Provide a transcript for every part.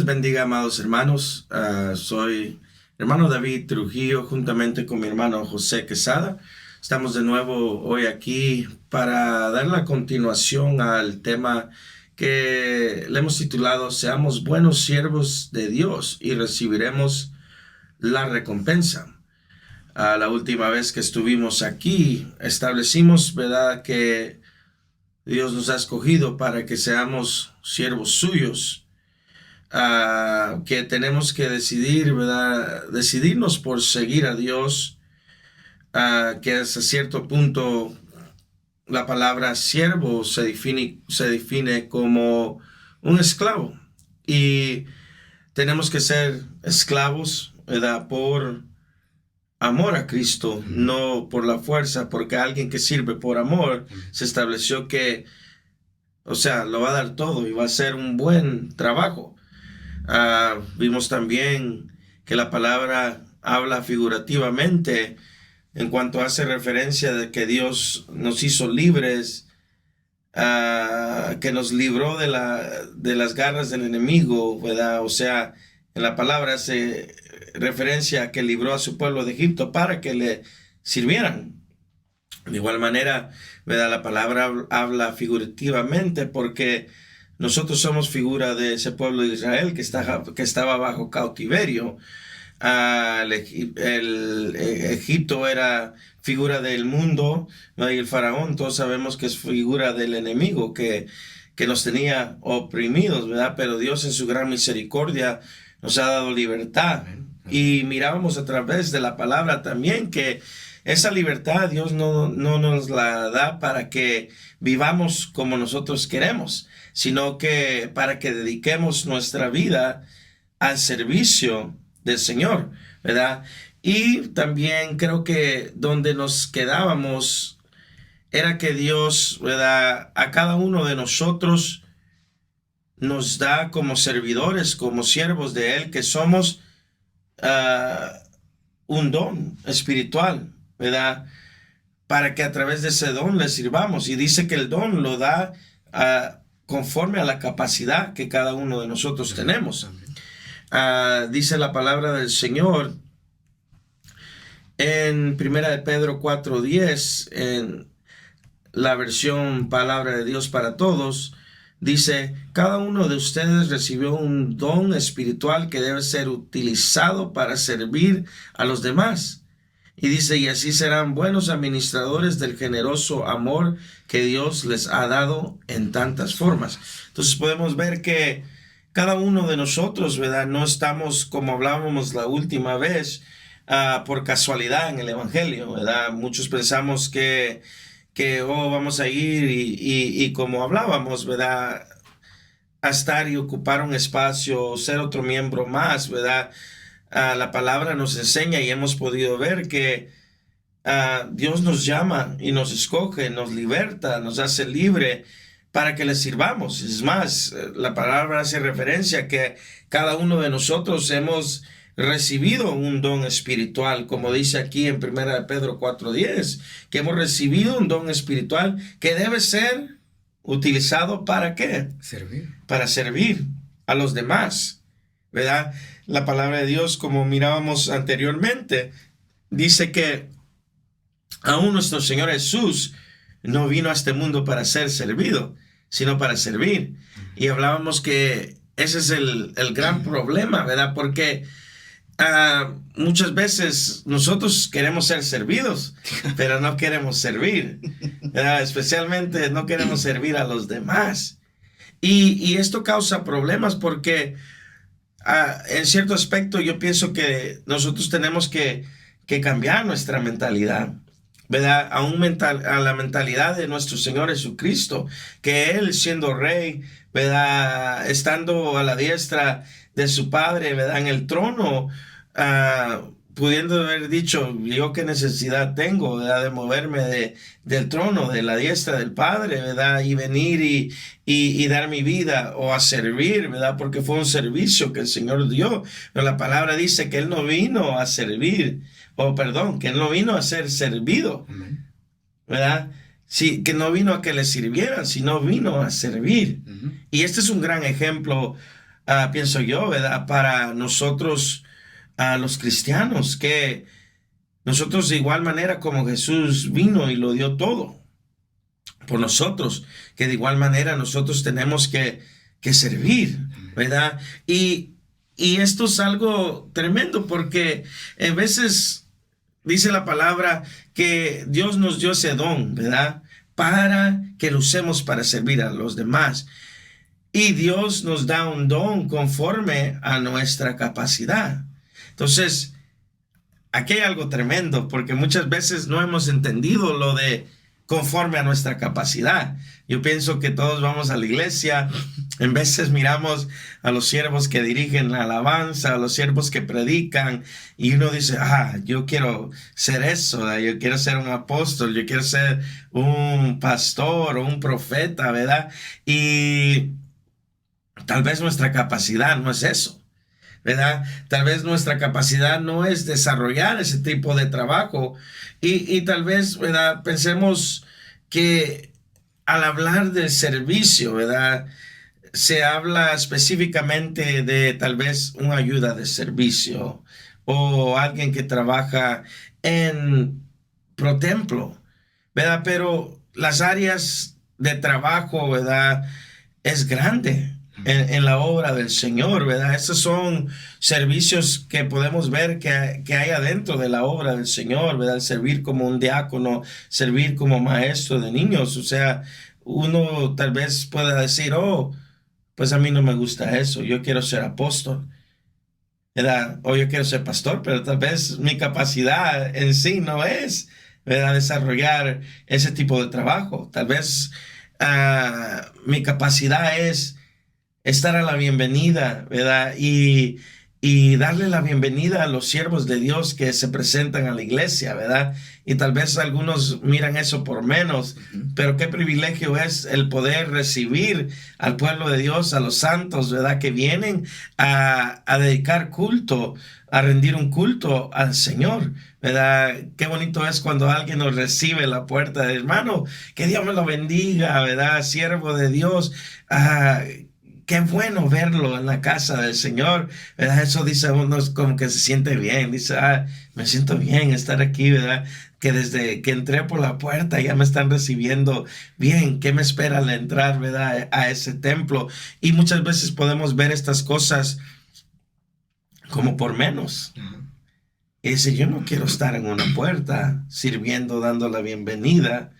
bendiga, amados hermanos. Soy hermano David Trujillo, juntamente con mi hermano José Quesada. Estamos de nuevo hoy aquí para dar la continuación al tema que le hemos titulado Seamos buenos siervos de Dios y recibiremos la recompensa. La última vez que estuvimos aquí establecimos, ¿verdad?, que Dios nos ha escogido para que seamos siervos suyos. Que tenemos que decidir, ¿verdad? Decidirnos por seguir a Dios, que hasta cierto punto la palabra siervo se define como un esclavo, y tenemos que ser esclavos, ¿verdad?, por amor a Cristo, no por la fuerza, porque alguien que sirve por amor se estableció que, lo va a dar todo y va a hacer un buen trabajo. Vimos también que la palabra habla figurativamente en cuanto hace referencia de que Dios nos hizo libres, que nos libró de las garras del enemigo, ¿verdad? O sea, en la palabra hace referencia a que libró a su pueblo de Egipto para que le sirvieran. De igual manera, ¿verdad?, la palabra habla figurativamente porque nosotros somos figura de ese pueblo de Israel que estaba bajo cautiverio. Egipto era figura del mundo, ¿no? Y el faraón, todos sabemos que es figura del enemigo que nos tenía oprimidos, ¿verdad? Pero Dios en su gran misericordia nos ha dado libertad. Y mirábamos a través de la palabra también que esa libertad Dios no nos la da para que vivamos como nosotros queremos, sino que para que dediquemos nuestra vida al servicio del Señor, ¿verdad? Y también creo que donde nos quedábamos era que Dios, ¿verdad?, a cada uno de nosotros nos da como servidores, como siervos de Él, que somos un don espiritual, ¿verdad?, para que a través de ese don le sirvamos. Y dice que el don lo da conforme a la capacidad que cada uno de nosotros tenemos. Dice la palabra del Señor en 1 de Pedro 4:10, en la versión Palabra de Dios para Todos, dice: cada uno de ustedes recibió un don espiritual que debe ser utilizado para servir a los demás. Y dice: y así serán buenos administradores del generoso amor que Dios les ha dado en tantas formas. Entonces podemos ver que cada uno de nosotros, ¿verdad?, no estamos, como hablábamos la última vez, por casualidad en el Evangelio, ¿verdad? Muchos pensamos que vamos a ir y como hablábamos, ¿verdad?, a estar y ocupar un espacio, ser otro miembro más, ¿verdad? La palabra nos enseña y hemos podido ver que Dios nos llama y nos escoge, nos liberta, nos hace libre para que le sirvamos. Es más, la palabra hace referencia a que cada uno de nosotros hemos recibido un don espiritual, como dice aquí en 1 de Pedro 4:10, que hemos recibido un don espiritual que debe ser utilizado ¿para qué? Para servir a los demás, ¿verdad? La palabra de Dios, como mirábamos anteriormente, dice que aún nuestro Señor Jesús no vino a este mundo para ser servido, sino para servir. Y hablábamos que ese es el gran problema, ¿verdad? Porque muchas veces nosotros queremos ser servidos, pero no queremos servir, ¿verdad? Especialmente no queremos servir a los demás. Y esto causa problemas porque en cierto aspecto yo pienso que nosotros tenemos que cambiar nuestra mentalidad, ¿verdad? A la mentalidad de nuestro Señor Jesucristo, que Él, siendo Rey, ¿verdad?, estando a la diestra de su Padre, ¿verdad?, en el trono, pudiendo haber dicho: yo qué necesidad tengo, ¿verdad?, de moverme del trono, de la diestra del Padre, ¿verdad?, y venir y dar mi vida o a servir, ¿verdad?, porque fue un servicio que el Señor dio. Pero la palabra dice que Él no vino a servir, que Él no vino a ser servido, ¿verdad? Sí, que no vino a que le sirvieran, sino vino a servir. Y este es un gran ejemplo pienso yo, ¿verdad? Para nosotros, los cristianos, que nosotros de igual manera como Jesús vino y lo dio todo por nosotros, que de igual manera nosotros tenemos que servir, ¿verdad? Y esto es algo tremendo porque a veces dice la palabra que Dios nos dio ese don, ¿verdad? Para que lo usemos para servir a los demás. Y Dios nos da un don conforme a nuestra capacidad. Entonces, aquí hay algo tremendo, porque muchas veces no hemos entendido lo de conforme a nuestra capacidad. Yo pienso que todos vamos a la iglesia, en veces miramos a los siervos que dirigen la alabanza, a los siervos que predican, y uno dice, yo quiero ser eso, ¿verdad? Yo quiero ser un apóstol, yo quiero ser un pastor o un profeta, ¿verdad? Y tal vez nuestra capacidad no es eso, ¿verdad? Tal vez nuestra capacidad no es desarrollar ese tipo de trabajo y tal vez, ¿verdad? Pensemos que al hablar del servicio, ¿verdad? Se habla específicamente de tal vez una ayuda de servicio o alguien que trabaja en pro templo, ¿verdad? Pero las áreas de trabajo, ¿verdad? Es grande en la obra del Señor, ¿verdad? Esos son servicios que podemos ver que hay adentro de la obra del Señor, ¿verdad? Servir como un diácono, servir como maestro de niños, o sea, uno tal vez pueda decir, pues a mí no me gusta eso, yo quiero ser apóstol, ¿verdad? O yo quiero ser pastor, pero tal vez mi capacidad en sí no es, ¿verdad? Desarrollar ese tipo de trabajo. Tal vez mi capacidad es estar a la bienvenida, ¿verdad? Y darle la bienvenida a los siervos de Dios que se presentan a la iglesia, ¿verdad? Y tal vez algunos miran eso por menos, pero qué privilegio es el poder recibir al pueblo de Dios, a los santos, ¿verdad? Que vienen a dedicar culto, a rendir un culto al Señor, ¿verdad? Qué bonito es cuando alguien nos recibe en la puerta, hermano, que Dios me lo bendiga, ¿verdad? Siervo de Dios, qué bueno verlo en la casa del Señor, ¿verdad? Eso dice uno como que se siente bien, dice, me siento bien estar aquí, ¿verdad? Que desde que entré por la puerta ya me están recibiendo bien, ¿qué me espera al entrar, ¿verdad? A ese templo. Y muchas veces podemos ver estas cosas como por menos. Y dice, yo no quiero estar en una puerta sirviendo, dando la bienvenida.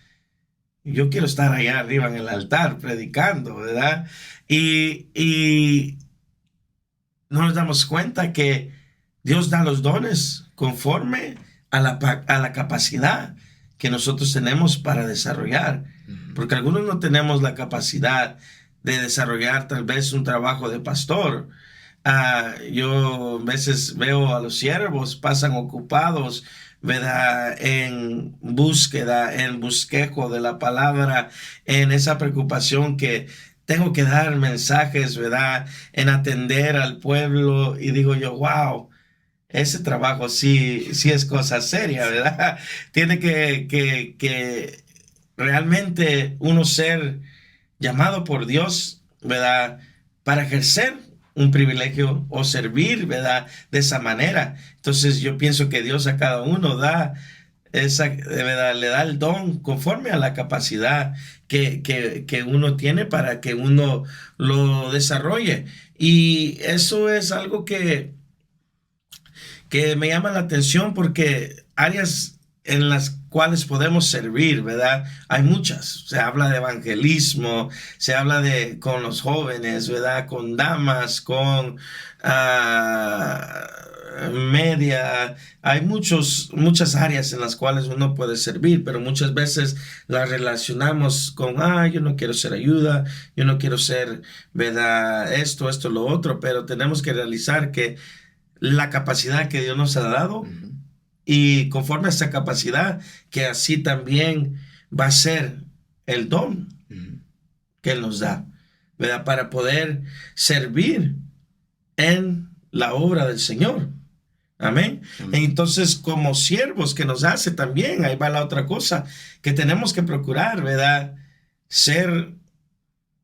Yo quiero estar allá arriba en el altar predicando, ¿verdad? Y no nos damos cuenta que Dios da los dones conforme a la capacidad que nosotros tenemos para desarrollar. Porque algunos no tenemos la capacidad de desarrollar tal vez un trabajo de pastor. Yo a veces veo a los siervos, pasan ocupados, ¿verdad? En búsqueda, en bosquejo de la palabra, en esa preocupación que tengo que dar mensajes, ¿verdad? En atender al pueblo y digo yo, wow, ese trabajo sí es cosa seria, ¿verdad? Tiene que realmente uno ser llamado por Dios, ¿verdad? Para ejercer un privilegio o servir, ¿verdad? De esa manera. Entonces yo pienso que Dios a cada uno da ¿verdad? Le da el don conforme a la capacidad que uno tiene para que uno lo desarrolle. Y eso es algo que me llama la atención porque áreas en las cuales podemos servir, ¿verdad? Hay muchas. Se habla de evangelismo, se habla con los jóvenes, ¿verdad? Con damas, con media. Hay muchas áreas en las cuales uno puede servir, pero muchas veces las relacionamos con, yo no quiero ser ayuda, yo no quiero ser, ¿verdad? Esto, lo otro, pero tenemos que realizar que la capacidad que Dios nos ha dado y conforme a esa capacidad, que así también va a ser el don que Él nos da, ¿verdad? Para poder servir en la obra del Señor. Amén. Entonces, como siervos que nos hace también, ahí va la otra cosa, que tenemos que procurar, ¿verdad? Ser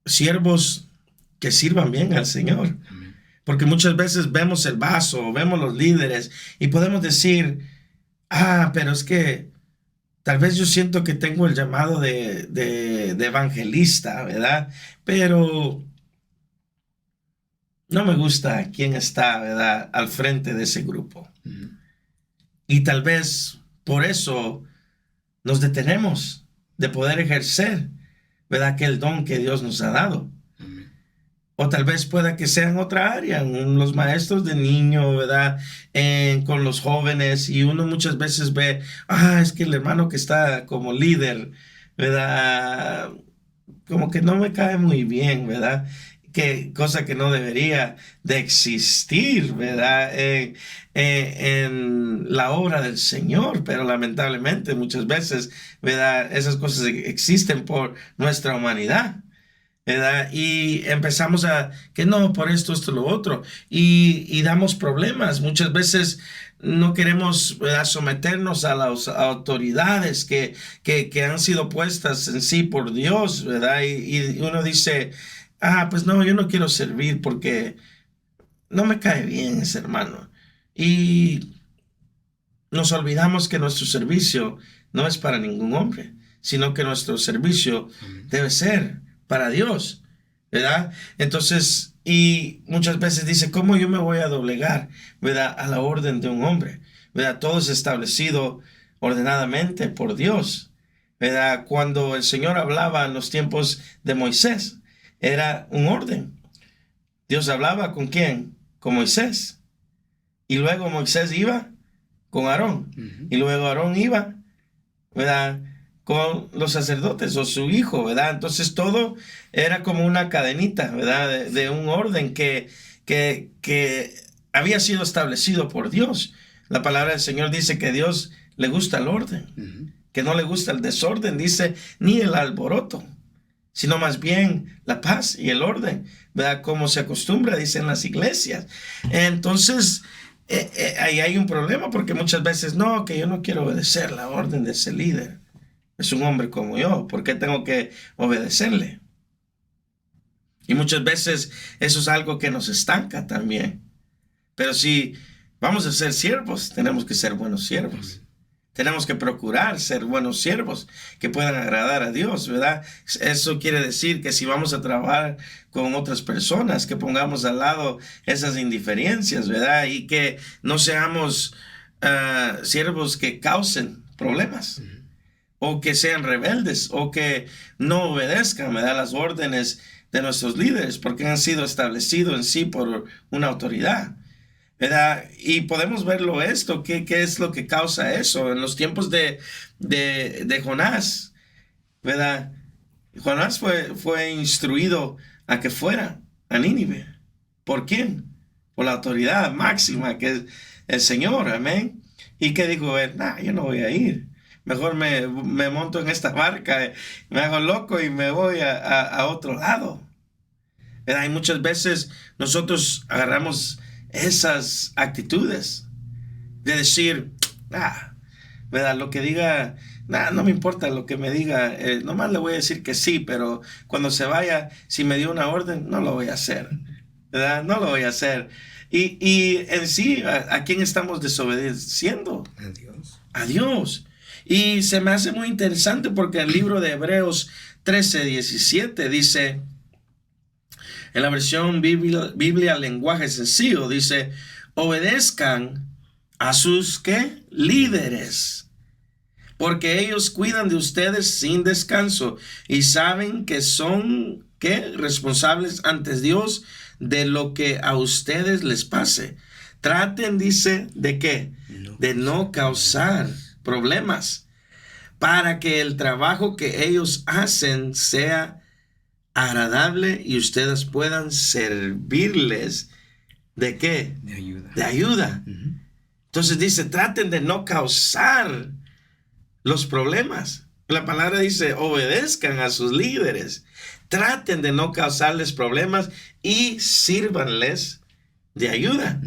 siervos que sirvan bien al Señor. Porque muchas veces vemos el vaso, vemos los líderes y podemos decir, pero es que tal vez yo siento que tengo el llamado de evangelista, ¿verdad? Pero no me gusta quién está, ¿verdad?, al frente de ese grupo. Y tal vez por eso nos detenemos de poder ejercer, ¿verdad?, aquel don que Dios nos ha dado. O tal vez pueda que sea en otra área, en los maestros de niño, ¿verdad? Con los jóvenes, y uno muchas veces ve, es que el hermano que está como líder, ¿verdad? Como que no me cae muy bien, ¿verdad? Cosa que no debería de existir, ¿verdad? En la obra del Señor, pero lamentablemente muchas veces, ¿verdad?, esas cosas existen por nuestra humanidad, ¿verdad? Y empezamos que no, por esto, lo otro, y damos problemas. Muchas veces no queremos, ¿verdad?, someternos a las autoridades que han sido puestas en sí por Dios, ¿verdad? Y uno dice, pues no, yo no quiero servir porque no me cae bien ese hermano. Y nos olvidamos que nuestro servicio no es para ningún hombre, sino que nuestro servicio debe ser para Dios, ¿verdad? Entonces, y muchas veces dice, ¿cómo yo me voy a doblegar, ¿verdad?, a la orden de un hombre? ¿Verdad? Todo es establecido ordenadamente por Dios, ¿verdad? Cuando el Señor hablaba en los tiempos de Moisés, era un orden. Dios hablaba ¿con quién? Con Moisés. Y luego Moisés iba con Aarón. Y luego Aarón iba, ¿verdad?, con los sacerdotes o su hijo, ¿verdad? Entonces todo era como una cadenita, ¿verdad?, de un orden que había sido establecido por Dios. La palabra del Señor dice que a Dios le gusta el orden, que no le gusta el desorden, dice, ni el alboroto, sino más bien la paz y el orden, ¿verdad?, como se acostumbra, dicen las iglesias. Entonces, ahí hay un problema, porque muchas veces, no, que yo no quiero obedecer la orden de ese líder. Es un hombre como yo, ¿por qué tengo que obedecerle? Y muchas veces eso es algo que nos estanca también. Pero si vamos a ser siervos, tenemos que ser buenos siervos. Tenemos que procurar ser buenos siervos que puedan agradar a Dios, ¿verdad? Eso quiere decir que si vamos a trabajar con otras personas, que pongamos al lado esas indiferencias, ¿verdad? Y que no seamos siervos que causen problemas, o que sean rebeldes, o que no obedezcan, ¿verdad?, las órdenes de nuestros líderes, porque han sido establecidos en sí por una autoridad, ¿verdad? Y podemos verlo esto, ¿qué es lo que causa eso? En los tiempos de Jonás, ¿verdad? Jonás fue instruido a que fuera a Nínive. ¿Por quién? Por la autoridad máxima, que es el Señor, amén. ¿Y qué dijo él? Yo no voy a ir. Mejor me monto en esta barca, me hago loco y me voy a otro lado, ¿verdad? Y muchas veces nosotros agarramos esas actitudes de decir, ¿verdad?, lo que diga, no me importa lo que me diga, nomás le voy a decir que sí, pero cuando se vaya, si me dio una orden, no lo voy a hacer, ¿verdad? No lo voy a hacer. Y en sí, ¿a quién estamos desobedeciendo? A Dios. A Dios. Y se me hace muy interesante porque el libro de Hebreos 13:17 dice, en la versión Biblia lenguaje sencillo, dice, obedezcan a sus ¿qué? Líderes, porque ellos cuidan de ustedes sin descanso y saben que son ¿qué? Responsables ante Dios de lo que a ustedes les pase. Traten, dice, ¿de qué? De no causar problemas, para que el trabajo que ellos hacen sea agradable y ustedes puedan servirles ¿de qué? De ayuda. De ayuda. Entonces dice, traten de no causar los problemas. La palabra dice, obedezcan a sus líderes. Traten de no causarles problemas y sírvanles de ayuda.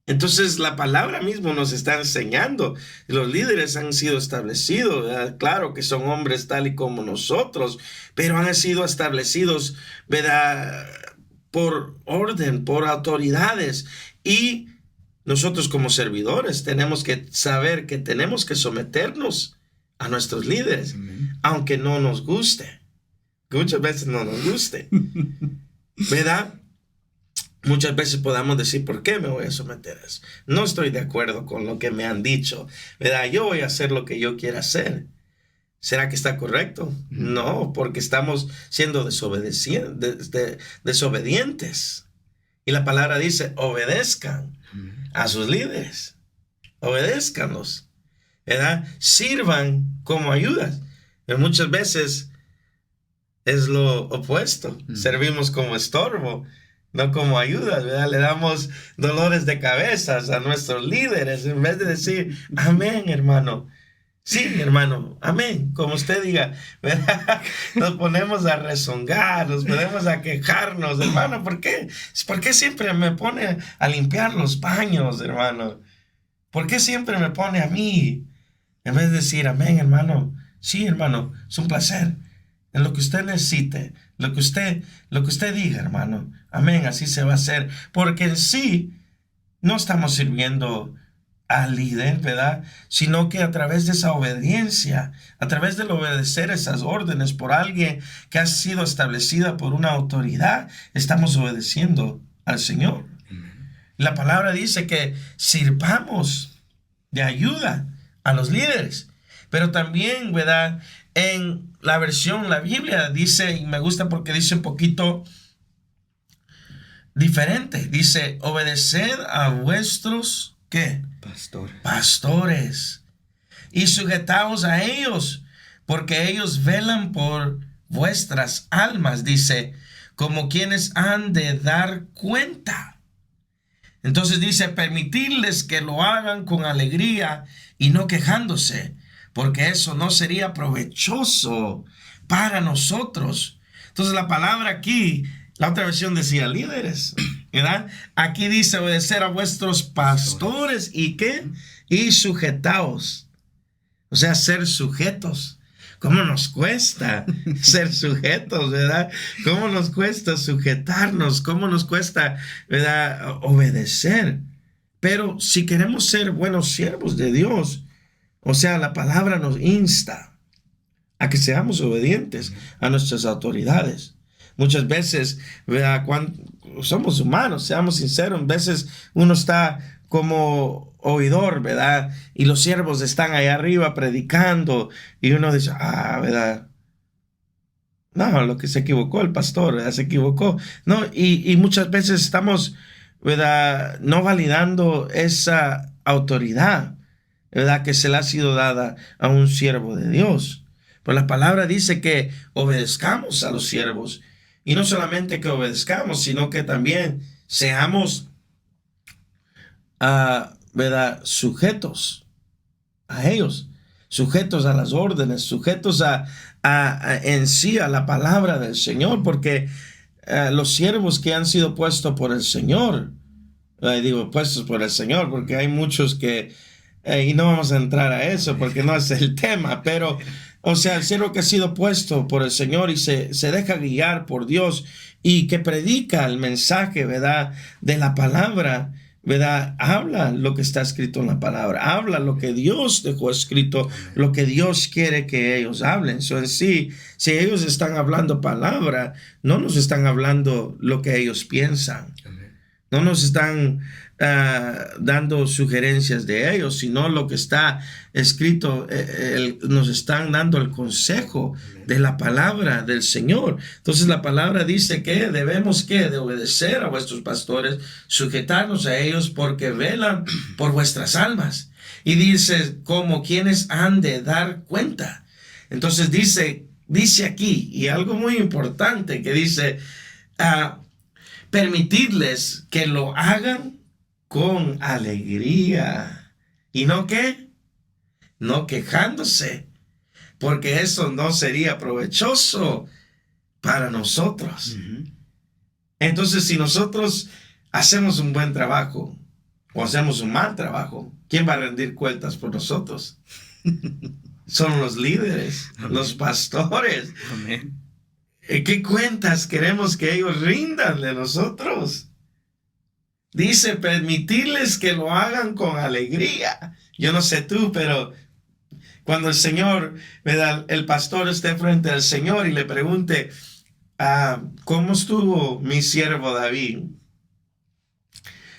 Entonces la palabra mismo nos está enseñando. Los líderes han sido establecidos, ¿verdad? Claro que son hombres tal y como nosotros, pero han sido establecidos, ¿verdad?, por orden, por autoridades, y nosotros como servidores tenemos que saber que tenemos que someternos a nuestros líderes, aunque no nos guste. Muchas veces no nos guste, ¿verdad? Muchas veces podamos decir, ¿por qué me voy a someter a eso? No estoy de acuerdo con lo que me han dicho, ¿verdad? Yo voy a hacer lo que yo quiera hacer. ¿Será que está correcto? No, porque estamos siendo desobedientes. Y la palabra dice, obedezcan a sus líderes. Obedézcanlos, ¿verdad? Sirvan como ayudas. Pero muchas veces es lo opuesto. Servimos como estorbo, no como ayudas, ¿verdad? Le damos dolores de cabezas a nuestros líderes en vez de decir, amén, hermano. Sí, hermano, amén, como usted diga, ¿verdad? Nos ponemos a rezongar, nos ponemos a quejarnos, hermano, ¿por qué? ¿Por qué siempre me pone a limpiar los baños, hermano? ¿Por qué siempre me pone a mí? En vez de decir, amén, hermano, sí, hermano, es un placer. En lo que usted necesite, lo que usted diga, hermano, amén, así se va a hacer, porque en sí no estamos sirviendo al líder, ¿verdad? Sino que a través de esa obediencia, a través del obedecer esas órdenes por alguien que ha sido establecida por una autoridad, estamos obedeciendo al Señor. La palabra dice que sirvamos de ayuda a los líderes, pero también, ¿verdad? En la versión, la Biblia dice, y me gusta porque dice un poquito diferente, dice, obedeced a vuestros, ¿qué? Pastores. Y sujetaos a ellos, porque ellos velan por vuestras almas, dice, como quienes han de dar cuenta. Entonces dice, permitirles que lo hagan con alegría y no quejándose, porque eso no sería provechoso para nosotros. Entonces la palabra aquí, la otra versión decía líderes, ¿verdad? Aquí dice obedecer a vuestros pastores y ¿qué? Y sujetaos. O sea, ser sujetos. ¿Cómo nos cuesta ser sujetos, verdad? ¿Cómo nos cuesta sujetarnos? ¿Cómo nos cuesta, verdad, obedecer? Pero si queremos ser buenos siervos de Dios, o sea, la palabra nos insta a que seamos obedientes a nuestras autoridades. Muchas veces, ¿verdad? Cuando somos humanos, seamos sinceros, a veces uno está como oidor, ¿verdad? Y los siervos están allá arriba predicando y uno dice, ¿verdad? No, lo que se equivocó el pastor, ¿verdad? Se equivocó. No, y muchas veces estamos, ¿verdad? No validando esa autoridad, ¿verdad? Que se le ha sido dada a un siervo de Dios. Pues la palabra dice que obedezcamos a los siervos. Y no solamente que obedezcamos, sino que también seamos, ¿verdad? Sujetos a ellos, sujetos a las órdenes, sujetos en sí a la palabra del Señor, porque los siervos que han sido puestos por el Señor, puestos por el Señor, porque hay muchos que, y no vamos a entrar a eso porque no es el tema, pero, o sea, el siervo que ha sido puesto por el Señor y se deja guiar por Dios y que predica el mensaje, ¿verdad? De la palabra, ¿verdad? Habla lo que está escrito en la palabra, habla lo que Dios dejó escrito, lo que Dios quiere que ellos hablen. So, en sí, si ellos están hablando palabra, no nos están hablando lo que ellos piensan. No nos están dando sugerencias de ellos, sino lo que está escrito, nos están dando el consejo de la palabra del Señor. Entonces la palabra dice que debemos de obedecer a vuestros pastores, sujetarnos a ellos porque velan por vuestras almas. Y dice, como quienes han de dar cuenta. Entonces dice aquí, y algo muy importante que dice, permitirles que lo hagan con alegría. ¿Y no qué? No quejándose, porque eso no sería provechoso para nosotros. Entonces, si nosotros hacemos un buen trabajo o hacemos un mal trabajo, ¿quién va a rendir cuentas por nosotros? Son los líderes, los pastores. ¿Qué cuentas queremos que ellos rindan de nosotros? Dice, permitirles que lo hagan con alegría. Yo no sé tú, pero cuando el Señor, ¿verdad? El pastor esté frente al Señor y le pregunte, ¿cómo estuvo mi siervo David?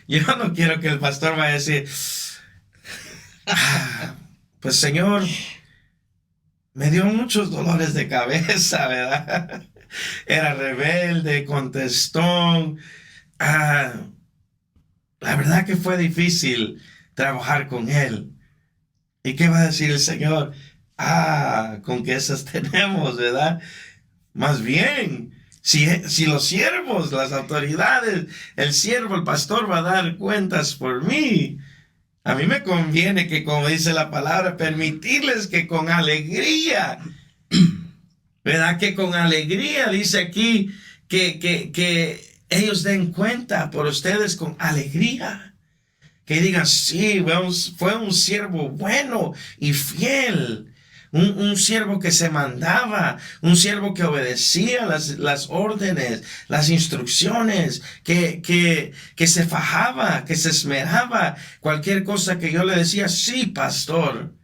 Yo no quiero que el pastor vaya a decir, pues Señor, me dio muchos dolores de cabeza, ¿verdad? Era rebelde, contestón. La verdad que fue difícil trabajar con él. ¿Y qué va a decir el Señor? Con que esas tenemos, ¿verdad? Más bien, si los siervos, las autoridades, el siervo, el pastor va a dar cuentas por mí, a mí me conviene que, como dice la palabra, permitirles que con alegría, ¿verdad? Que con alegría, dice aquí, que ellos den cuenta por ustedes con alegría. Que digan, sí, fue un siervo bueno y fiel. Un siervo que se mandaba, un siervo que obedecía las órdenes, las instrucciones, que se fajaba, que se esmeraba. Cualquier cosa que yo le decía, sí, pastor.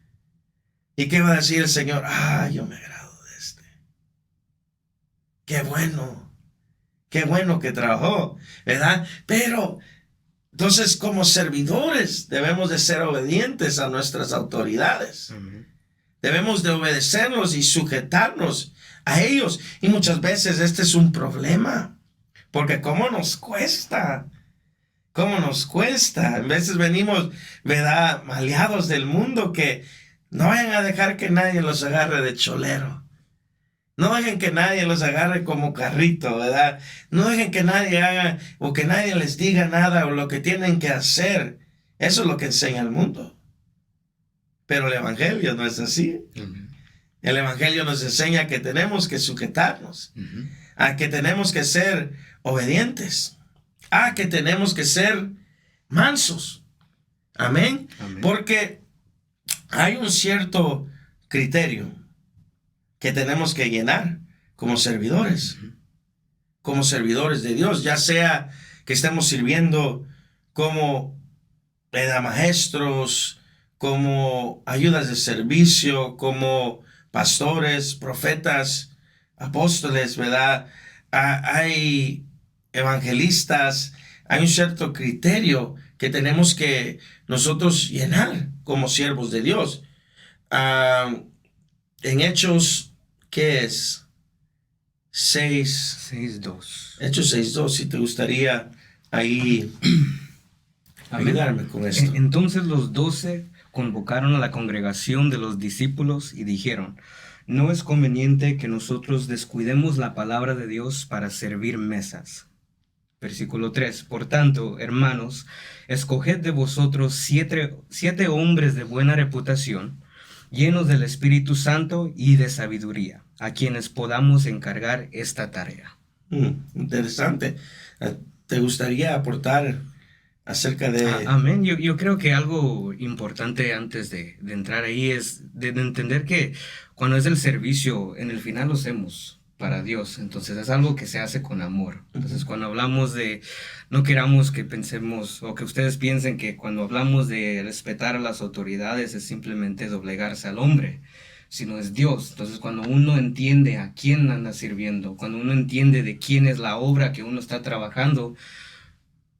¿Y qué va a decir el Señor? Yo me agrado de este. Qué bueno que trabajó, ¿verdad? Pero entonces, como servidores, debemos de ser obedientes a nuestras autoridades. Uh-huh. Debemos de obedecerlos y sujetarnos a ellos. Y muchas veces este es un problema. Porque ¿cómo nos cuesta? ¿Cómo nos cuesta? A veces venimos, ¿verdad?, maleados del mundo, que no vayan a dejar que nadie los agarre de cholero. No dejen que nadie los agarre como carrito, ¿verdad? No dejen que nadie haga o que nadie les diga nada o lo que tienen que hacer. Eso es lo que enseña el mundo. Pero el Evangelio no es así. Uh-huh. El Evangelio nos enseña que tenemos que sujetarnos, uh-huh, a que tenemos que ser obedientes, a que tenemos que ser mansos. Amén. Amén. Porque hay un cierto criterio que tenemos que llenar como servidores de Dios, ya sea que estemos sirviendo como maestros, como ayudas de servicio, como pastores, profetas, apóstoles, ¿verdad? Hay evangelistas, hay un cierto criterio que tenemos que nosotros llenar como siervos de Dios. En Hechos, ¿qué es? 6:2. Hechos 6:2, si te gustaría ahí ayudarme con esto. Entonces los 12 convocaron a la congregación de los discípulos y dijeron, no es conveniente que nosotros descuidemos la palabra de Dios para servir mesas. Versículo 3. Por tanto, hermanos, escoged de vosotros siete hombres de buena reputación, llenos del Espíritu Santo y de sabiduría, a quienes podamos encargar esta tarea. Interesante. ¿Te gustaría aportar acerca de...? Amén. Yo creo que algo importante antes de entrar ahí es de entender que cuando es el servicio, en el final lo hacemos para Dios. Entonces es algo que se hace con amor. Entonces cuando hablamos de, no queramos que pensemos o que ustedes piensen que cuando hablamos de respetar a las autoridades es simplemente doblegarse al hombre, sino es Dios. Entonces cuando uno entiende a quién anda sirviendo, cuando uno entiende de quién es la obra que uno está trabajando,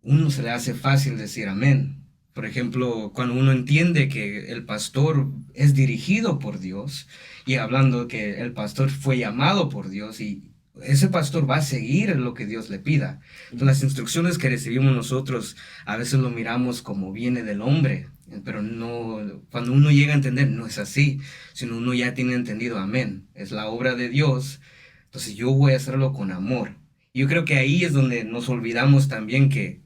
uno se le hace fácil decir amén. Por ejemplo, cuando uno entiende que el pastor es dirigido por Dios y hablando que el pastor fue llamado por Dios y ese pastor va a seguir lo que Dios le pida. Entonces, las instrucciones que recibimos nosotros a veces lo miramos como viene del hombre, pero no, cuando uno llega a entender no es así, sino uno ya tiene entendido, amén, es la obra de Dios, entonces yo voy a hacerlo con amor. Yo creo que ahí es donde nos olvidamos también que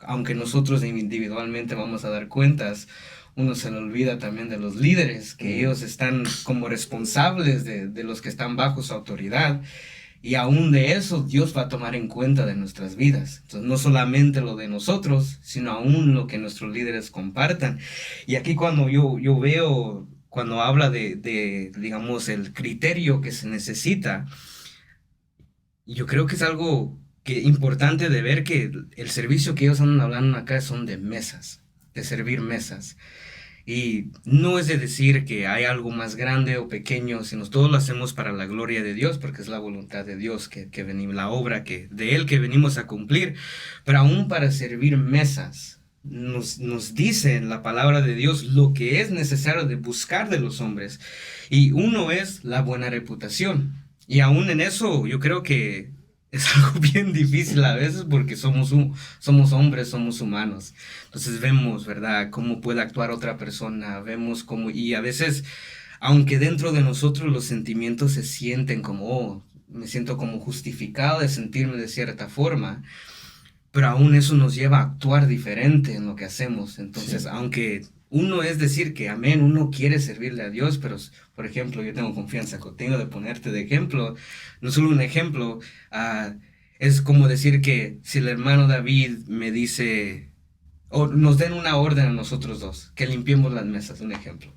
aunque nosotros individualmente vamos a dar cuentas, uno se le olvida también de los líderes, que ellos están como responsables de los que están bajo su autoridad, y aún de eso Dios va a tomar en cuenta de nuestras vidas. Entonces no solamente lo de nosotros, sino aún lo que nuestros líderes compartan. Y aquí cuando yo veo, cuando habla de digamos, el criterio que se necesita, yo creo que es algo importante de ver que el servicio que ellos andan hablando acá son de mesas, de servir mesas. Y no es de decir que hay algo más grande o pequeño, sino todos lo hacemos para la gloria de Dios, porque es la voluntad de Dios que venimos, la obra de Él que venimos a cumplir. Pero aún para servir mesas, nos dice en la palabra de Dios lo que es necesario de buscar de los hombres. Y uno es la buena reputación. Y aún en eso, yo creo que es algo bien difícil a veces porque somos hombres, somos humanos. Entonces vemos, ¿verdad?, cómo puede actuar otra persona, vemos cómo, y a veces, aunque dentro de nosotros los sentimientos se sienten como, oh, me siento como justificado de sentirme de cierta forma, pero aún eso nos lleva a actuar diferente en lo que hacemos. Entonces, Sí. aunque uno es decir que amén, uno quiere servirle a Dios, pero por ejemplo, yo tengo confianza contigo de ponerte de ejemplo, no solo un ejemplo, ah, es como decir que si el hermano David me dice, o nos den una orden a nosotros dos, que limpiemos las mesas, un ejemplo,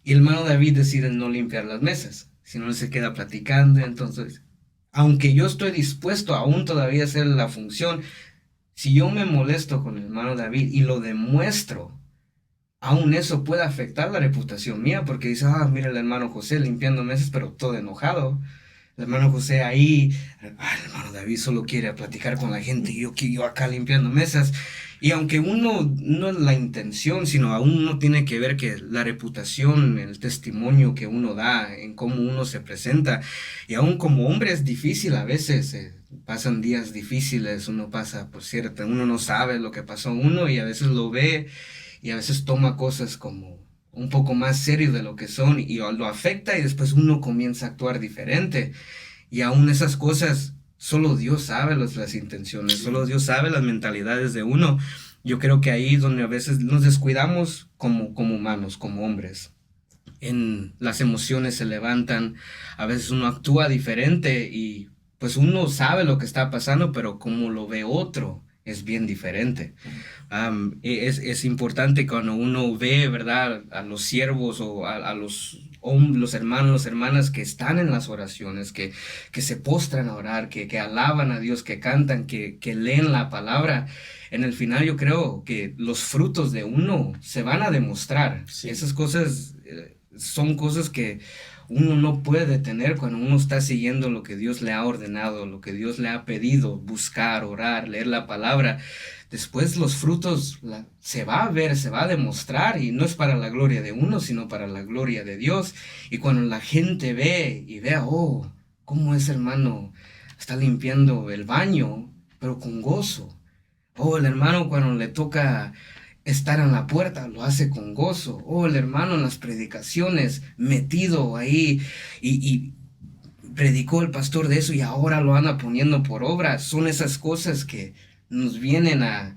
y el hermano David decide no limpiar las mesas, si no él se queda platicando, entonces, aunque yo estoy dispuesto aún todavía a hacer la función, si yo me molesto con el hermano David y lo demuestro, aún eso puede afectar la reputación mía, porque dice, ah, mira el hermano José limpiando mesas, pero todo enojado. El hermano José ahí, ah, el hermano David solo quiere platicar con la gente y yo acá limpiando mesas. Y aunque uno no es la intención, sino aún uno tiene que ver que la reputación, el testimonio que uno da, en cómo uno se presenta, y aún como hombre es difícil a veces, pasan días difíciles, uno pasa, por cierto, uno no sabe lo que pasó uno y a veces lo ve y a veces toma cosas como un poco más serio de lo que son y lo afecta y después uno comienza a actuar diferente. Y aún esas cosas, solo Dios sabe las intenciones, Sí. solo Dios sabe las mentalidades de uno. Yo creo que ahí es donde a veces nos descuidamos como humanos, como hombres. En las emociones se levantan, a veces uno actúa diferente y pues uno sabe lo que está pasando, pero como lo ve otro es bien diferente. Es importante cuando uno ve, ¿verdad?, a los siervos o a los hermanos, las hermanas que están en las oraciones, que se postran a orar, que alaban a Dios, que cantan, que leen la palabra. En el final yo creo que los frutos de uno se van a demostrar. Sí. Esas cosas son cosas que uno no puede detener cuando uno está siguiendo lo que Dios le ha ordenado, lo que Dios le ha pedido, buscar, orar, leer la palabra. Después los frutos se va a ver, se va a demostrar y no es para la gloria de uno, sino para la gloria de Dios. Y cuando la gente ve y vea, oh, cómo ese hermano está limpiando el baño, pero con gozo. Oh, el hermano cuando le toca estar en la puerta lo hace con gozo. Oh, el hermano en las predicaciones metido ahí y predicó el pastor de eso y ahora lo anda poniendo por obra. Son esas cosas que nos vienen a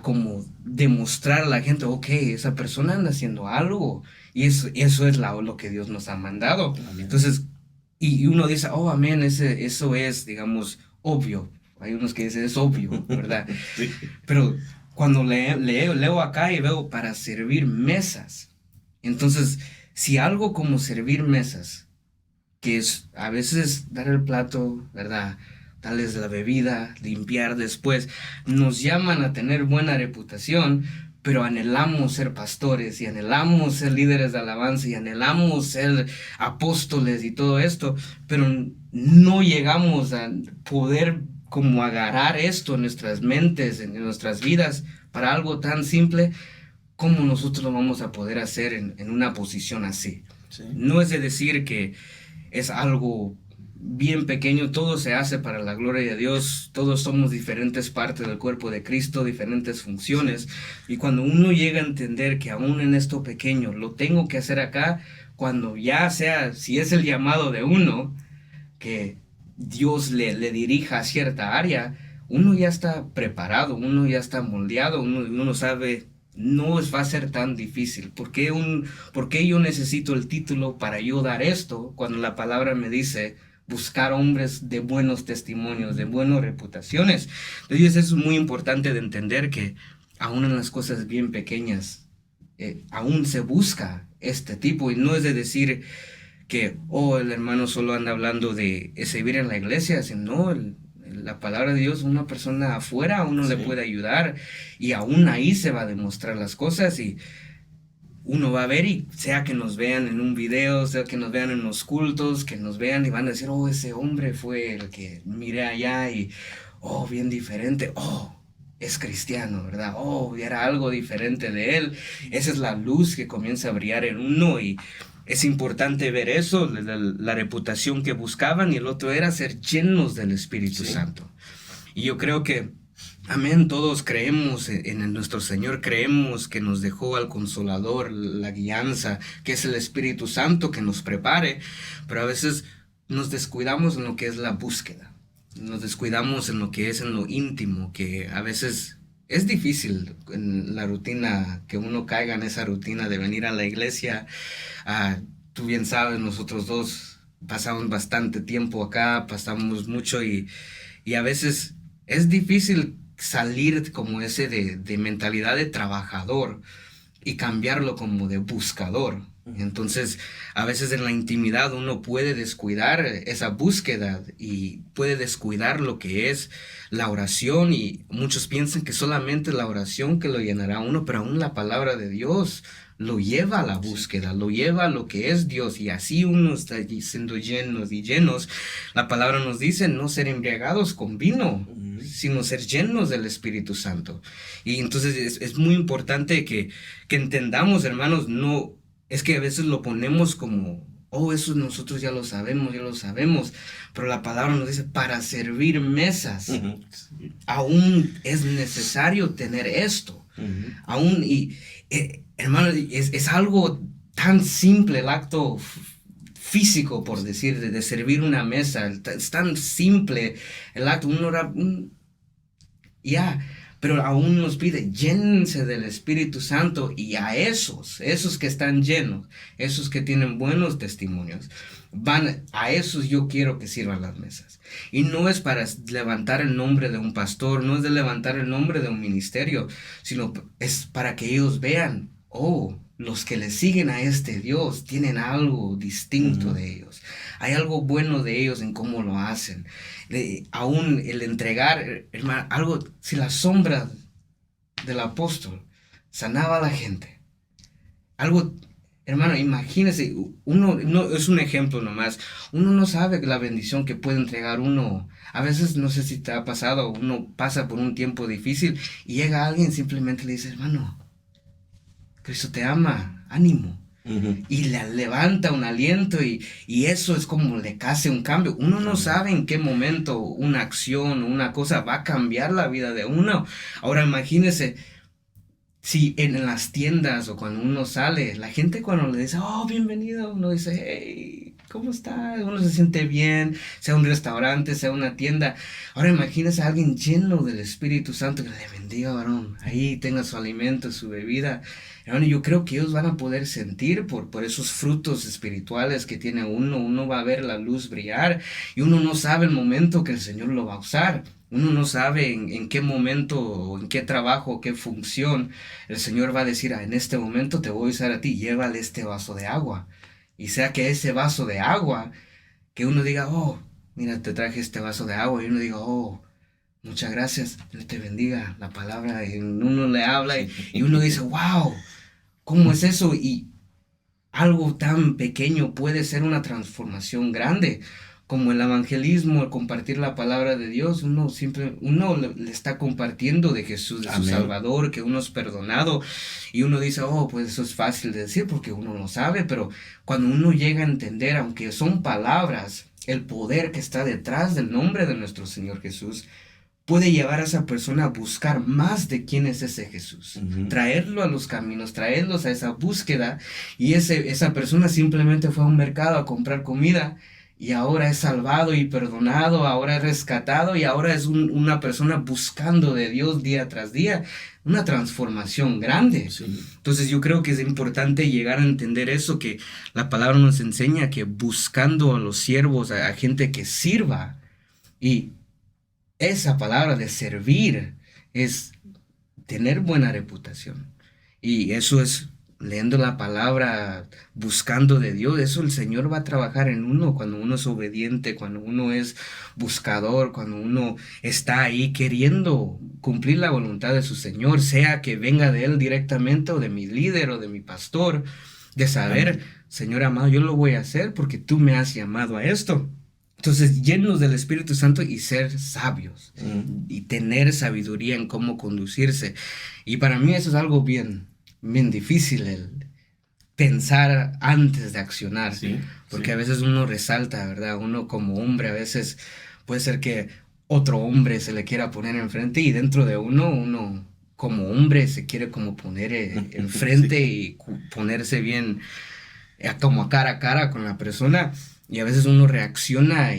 como demostrar a la gente, ok, esa persona anda haciendo algo y eso es lo que Dios nos ha mandado. Amén. Entonces, y uno dice, oh, amén, eso es, digamos, obvio. Hay unos que dicen, es obvio, ¿verdad? Sí. Pero cuando leo acá y veo para servir mesas, entonces, si algo como servir mesas, que es a veces dar el plato, ¿verdad?, darles la bebida, limpiar después, nos llaman a tener buena reputación, pero anhelamos ser pastores y anhelamos ser líderes de alabanza y anhelamos ser apóstoles y todo esto, pero no llegamos a poder como agarrar esto en nuestras mentes, en nuestras vidas, para algo tan simple como nosotros lo vamos a poder hacer en una posición así. Sí. No es de decir que es algo bien pequeño, todo se hace para la gloria de Dios, todos somos diferentes partes del cuerpo de Cristo, diferentes funciones, y cuando uno llega a entender que aún en esto pequeño lo tengo que hacer acá, cuando ya sea, si es el llamado de uno, que Dios le dirija a cierta área, uno ya está preparado, uno ya está moldeado, uno sabe, no va a ser tan difícil. ¿Por qué yo necesito el título para yo dar esto cuando la palabra me dice buscar hombres de buenos testimonios, de buenas reputaciones? Entonces es muy importante de entender que aún en las cosas bien pequeñas, aún se busca este tipo y no es de decir que, el hermano solo anda hablando de servir en la iglesia, sino la palabra de Dios, una persona afuera, uno le puede ayudar y aún ahí se va a demostrar las cosas y uno va a ver y sea que nos vean en un video, sea que nos vean en los cultos, que nos vean y van a decir, ese hombre fue el que miré allá y, bien diferente, es cristiano, ¿verdad? Era algo diferente de él. Esa es la luz que comienza a brillar en uno y es importante ver eso, la reputación que buscaban y el otro era ser llenos del Espíritu Santo. Y yo creo que amén, todos creemos en nuestro Señor, creemos que nos dejó al Consolador, la guianza, que es el Espíritu Santo que nos prepare, pero a veces nos descuidamos en lo que es la búsqueda, nos descuidamos en lo que es en lo íntimo, que a veces es difícil en la rutina, que uno caiga en esa rutina de venir a la iglesia. Tú bien sabes, nosotros dos pasamos bastante tiempo acá, pasamos mucho y a veces es difícil salir como ese de mentalidad de trabajador y cambiarlo como de buscador. Entonces, a veces en la intimidad uno puede descuidar esa búsqueda y puede descuidar lo que es la oración y muchos piensan que solamente la oración que lo llenará a uno, pero aún la palabra de Dios lo lleva a la búsqueda, lo lleva a lo que es Dios y así uno está siendo llenos y llenos. La palabra nos dice no ser embriagados con vino, sino ser llenos del Espíritu Santo. Y entonces es muy importante que entendamos, hermanos, no es que a veces lo ponemos como, eso nosotros ya lo sabemos, pero la palabra nos dice para servir mesas, aún es necesario tener esto, aún hermano, es algo tan simple el acto físico, por decir, de servir una mesa. Es tan simple el acto. Pero aún nos pide, llénense del Espíritu Santo y a esos que están llenos, esos que tienen buenos testimonios, a esos yo quiero que sirvan las mesas. Y no es para levantar el nombre de un pastor, no es de levantar el nombre de un ministerio, sino es para que ellos vean, los que le siguen a este Dios tienen algo distinto de ellos. Hay algo bueno de ellos en cómo lo hacen. Aún el entregar, hermano, algo, si la sombra del apóstol sanaba a la gente, algo, hermano, imagínese, uno, no, es un ejemplo nomás, uno no sabe la bendición que puede entregar uno. A veces, no sé si te ha pasado, uno pasa por un tiempo difícil y llega alguien y simplemente le dice, hermano, Cristo te ama, ánimo. Y le levanta un aliento y eso es como le hace un cambio. Uno no sabe en qué momento una acción o una cosa va a cambiar la vida de uno. Ahora imagínese si en las tiendas o cuando uno sale, la gente cuando le dice, bienvenido, uno dice, hey, ¿cómo está? Uno se siente bien, sea un restaurante, sea una tienda. Ahora imagínese a alguien lleno del Espíritu Santo que le bendiga, varón, ahí tenga su alimento, su bebida. Hermano, yo creo que ellos van a poder sentir por esos frutos espirituales que tiene uno va a ver la luz brillar y uno no sabe el momento que el Señor lo va a usar. Uno no sabe en qué momento, en qué trabajo, qué función el Señor va a decir, en este momento te voy a usar a ti, llévale este vaso de agua. Y sea que ese vaso de agua, que uno diga, mira, te traje este vaso de agua, y uno diga, muchas gracias, Dios te bendiga, la palabra, y uno le habla y uno dice, wow, ¿cómo es eso? Y algo tan pequeño puede ser una transformación grande, como el evangelismo, el compartir la palabra de Dios. Uno le está compartiendo de Jesús, de su Salvador, que uno es perdonado, y uno dice, pues eso es fácil de decir porque uno no sabe, pero cuando uno llega a entender, aunque son palabras, el poder que está detrás del nombre de nuestro Señor Jesús, puede llevar a esa persona a buscar más de quién es ese Jesús, traerlo a los caminos, traerlos a esa búsqueda, y esa persona simplemente fue a un mercado a comprar comida, y ahora es salvado y perdonado, ahora es rescatado, y ahora es una persona buscando de Dios día tras día, una transformación grande. Sí. Entonces yo creo que es importante llegar a entender eso, que la palabra nos enseña que buscando a los siervos, a gente que sirva, y esa palabra de servir es tener buena reputación. Y eso es leyendo la palabra, buscando de Dios, eso el Señor va a trabajar en uno cuando uno es obediente, cuando uno es buscador, cuando uno está ahí queriendo cumplir la voluntad de su Señor, sea que venga de Él directamente o de mi líder o de mi pastor, de saber, Señor amado, yo lo voy a hacer porque tú me has llamado a esto. Entonces, llenos del Espíritu Santo y ser sabios y tener sabiduría en cómo conducirse. Y para mí eso es algo bien difícil, el pensar antes de accionar, Sí, porque sí. a veces uno resalta, ¿verdad? Uno como hombre a veces puede ser que otro hombre se le quiera poner enfrente y dentro de uno como hombre se quiere como poner enfrente Sí. y ponerse bien como a cara con la persona y a veces uno reacciona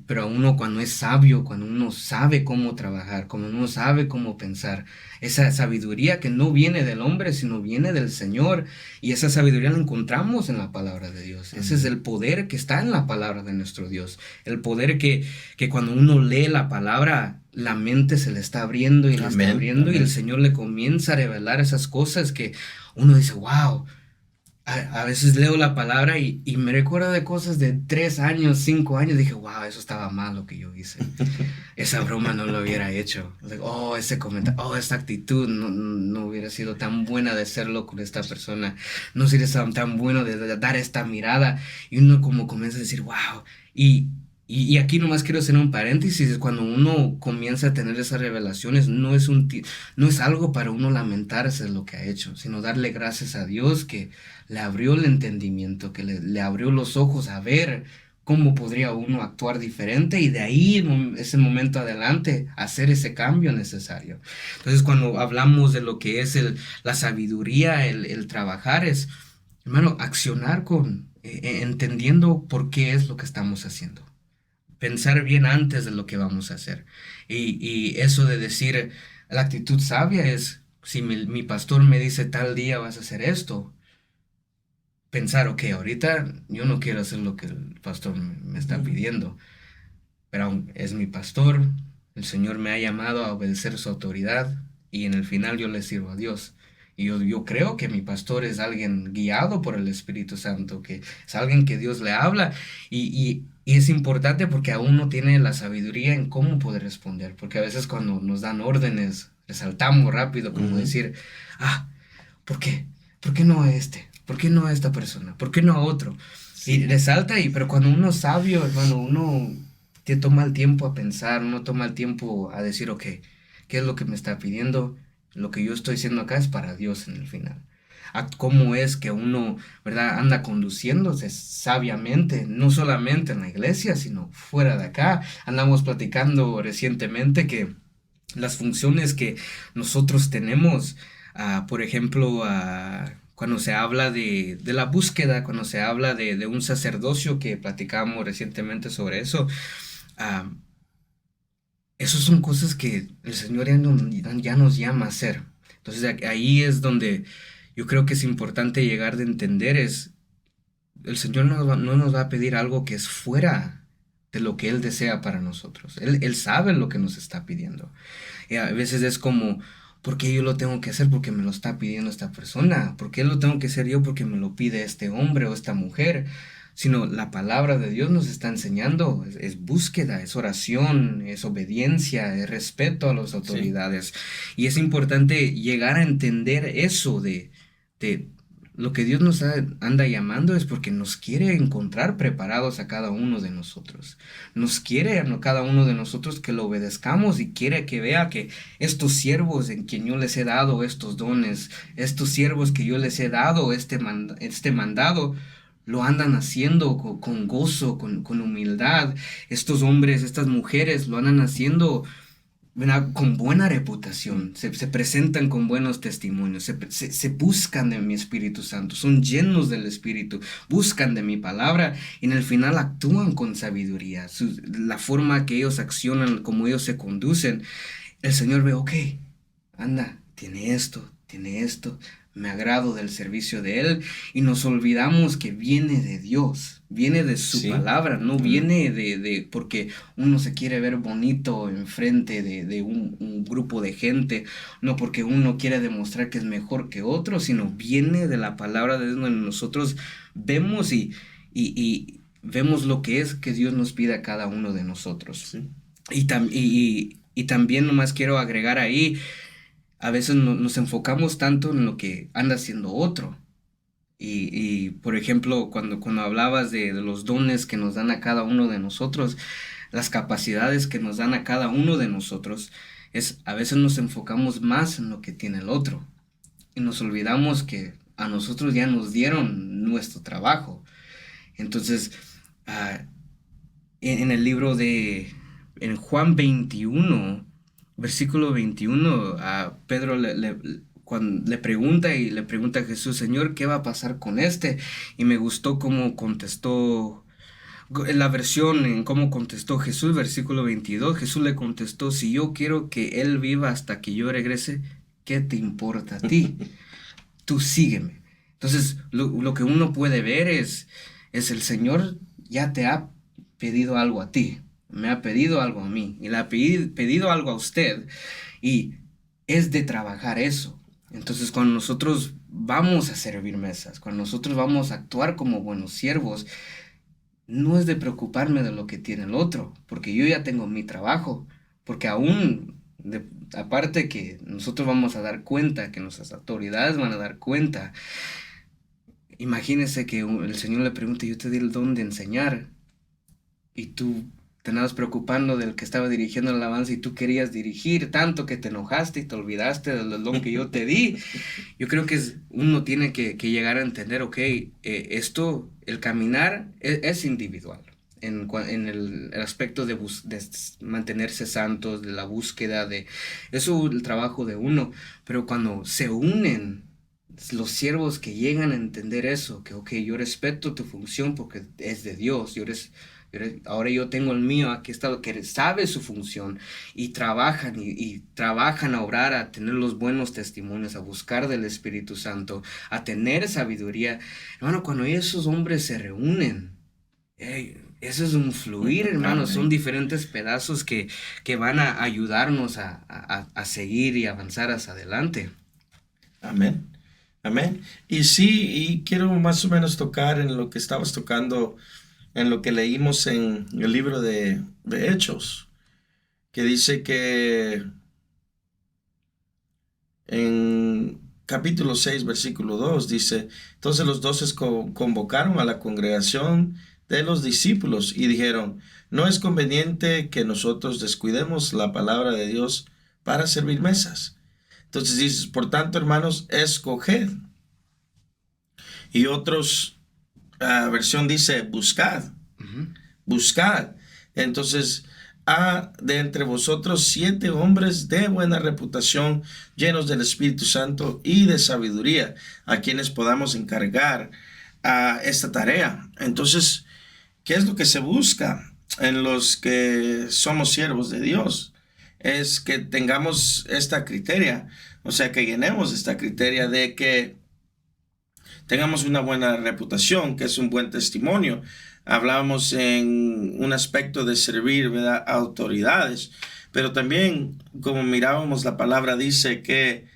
pero uno cuando es sabio, cuando uno sabe cómo trabajar, cuando uno sabe cómo pensar, esa sabiduría que no viene del hombre, sino viene del Señor y esa sabiduría la encontramos en la palabra de Dios. Ese es Amén. el poder que está en la palabra de nuestro Dios, el poder que cuando uno lee la palabra, la mente se le está abriendo y le está Amén. abriendo y el Amén. Señor le comienza a revelar esas cosas que uno dice, wow. A veces leo la palabra y me recuerdo de cosas de 3 años, 5 años. Dije, wow, eso estaba mal lo que yo hice. Esa broma no lo hubiera hecho. Like, oh, ese comentario, oh, esta actitud no hubiera sido tan buena de hacerlo con esta persona. No hubiera sido tan bueno de dar esta mirada. Y uno como comienza a decir, wow. Y, y aquí nomás quiero hacer un paréntesis. Cuando uno comienza a tener esas revelaciones, no es algo para uno lamentarse de lo que ha hecho, sino darle gracias a Dios que le abrió el entendimiento, que le abrió los ojos a ver cómo podría uno actuar diferente y de ahí, en ese momento adelante, hacer ese cambio necesario. Entonces, cuando hablamos de lo que es la sabiduría, el trabajar, es, hermano, accionar entendiendo por qué es lo que estamos haciendo. Pensar bien antes de lo que vamos a hacer. Y eso de decir, la actitud sabia es, si mi pastor me dice tal día vas a hacer esto, pensar, ok, ahorita yo no quiero hacer lo que el pastor me está pidiendo, pero es mi pastor, el Señor me ha llamado a obedecer su autoridad y en el final yo le sirvo a Dios. Y yo creo que mi pastor es alguien guiado por el Espíritu Santo, que es alguien que Dios le habla y es importante porque aún no tiene la sabiduría en cómo poder responder, porque a veces cuando nos dan órdenes, resaltamos rápido como Ujú. decir, ah, ¿por qué? ¿Por qué no a este? ¿Por qué no a esta persona? ¿Por qué no a otro? Y Sí. resalta, pero cuando uno es sabio, hermano, uno te toma el tiempo a pensar, uno toma el tiempo a decir, ok, ¿qué es lo que me está pidiendo? Lo que yo estoy haciendo acá es para Dios en el final. ¿Cómo es que uno, verdad, anda conduciéndose sabiamente, no solamente en la iglesia, sino fuera de acá? Andamos platicando recientemente que las funciones que nosotros tenemos, por ejemplo, cuando se habla de la búsqueda, cuando se habla de un sacerdocio que platicamos recientemente sobre eso, ah, esas son cosas que el Señor ya nos llama a hacer. Entonces ahí es donde yo creo que es importante llegar de entender es, el Señor no nos va a pedir algo que es fuera de lo que Él desea para nosotros. Él sabe lo que nos está pidiendo. Y a veces es como, ¿por qué yo lo tengo que hacer? Porque me lo está pidiendo esta persona. ¿Por qué lo tengo que hacer yo? Porque me lo pide este hombre o esta mujer. Sino la palabra de Dios nos está enseñando, es búsqueda, es oración, es obediencia, es respeto a las Sí. autoridades. Y es importante llegar a entender eso de lo que Dios nos anda llamando es porque nos quiere encontrar preparados a cada uno de nosotros. Nos quiere a cada uno de nosotros que lo obedezcamos y quiere que vea que estos siervos en quien yo les he dado estos dones, estos siervos que yo les he dado este mandado, lo andan haciendo con gozo, con humildad. Estos hombres, estas mujeres lo andan haciendo, ¿verdad? Con buena reputación, se presentan con buenos testimonios, se buscan de mi Espíritu Santo, son llenos del Espíritu, buscan de mi palabra y en el final actúan con sabiduría. La forma que ellos accionan, como ellos se conducen, el Señor ve, ok, anda, tiene esto, me agrado del servicio de Él y nos olvidamos que viene de Dios, viene de su Sí. palabra, no viene de porque uno se quiere ver bonito enfrente de un grupo de gente, no porque uno quiere demostrar que es mejor que otro, sino viene de la palabra de Dios donde nosotros vemos y vemos lo que es que Dios nos pide a cada uno de nosotros. Sí. Y también nomás quiero agregar ahí, a veces nos enfocamos tanto en lo que anda haciendo otro. Por ejemplo, cuando hablabas de los dones que nos dan a cada uno de nosotros, las capacidades que nos dan a cada uno de nosotros, a veces nos enfocamos más en lo que tiene el otro. Y nos olvidamos que a nosotros ya nos dieron nuestro trabajo. Entonces, ah, en el libro en Juan 21, versículo 21, a Pedro cuando le pregunta a Jesús, Señor, ¿qué va a pasar con este? Y me gustó cómo contestó, la versión en cómo contestó Jesús, versículo 22, Jesús le contestó, si yo quiero que él viva hasta que yo regrese, ¿qué te importa a ti? Tú sígueme. Entonces, lo que uno puede ver es el Señor ya te ha pedido algo a ti, me ha pedido algo a mí, y le ha pedido algo a usted, y es de trabajar eso. Entonces, cuando nosotros vamos a servir mesas, cuando nosotros vamos a actuar como buenos siervos, no es de preocuparme de lo que tiene el otro, porque yo ya tengo mi trabajo, porque aún, aparte que nosotros vamos a dar cuenta, que nuestras autoridades van a dar cuenta, imagínese que el Señor le pregunte, yo te di el don de enseñar, y tú te andabas preocupando del que estaba dirigiendo la alabanza y tú querías dirigir tanto que te enojaste y te olvidaste del don que yo te di. Yo creo que uno tiene que llegar a entender, ok, esto, el caminar es individual. En el aspecto de mantenerse santos, de la búsqueda de eso, el trabajo de uno, pero cuando se unen los siervos que llegan a entender eso, que ok, yo respeto tu función porque es de Dios, ahora yo tengo el mío, aquí está lo que sabe su función y trabajan y trabajan a orar, a tener los buenos testimonios, a buscar del Espíritu Santo, a tener sabiduría. Hermano, cuando esos hombres se reúnen, eso es un fluir, hermano. Amén. Son diferentes pedazos que van a ayudarnos a seguir y avanzar hacia adelante. Amén. Amén. Y sí, y quiero más o menos tocar en lo que estabas tocando, en lo que leímos en el libro de Hechos, que dice que en capítulo 6, versículo 2, dice, entonces los 12 convocaron a la congregación de los discípulos y dijeron, no es conveniente que nosotros descuidemos la palabra de Dios para servir mesas. Entonces dices, por tanto, hermanos, escoged. Y otros versión dice, buscad. Buscad. Entonces, de entre vosotros 7 hombres de buena reputación, llenos del Espíritu Santo y de sabiduría, a quienes podamos encargar esta tarea. Entonces, ¿qué es lo que se busca en los que somos siervos de Dios? Es que tengamos esta criteria, o sea, que llenemos esta criteria de que tengamos una buena reputación, que es un buen testimonio. Hablábamos en un aspecto de servir, ¿verdad?, a autoridades, pero también, como mirábamos, la palabra dice que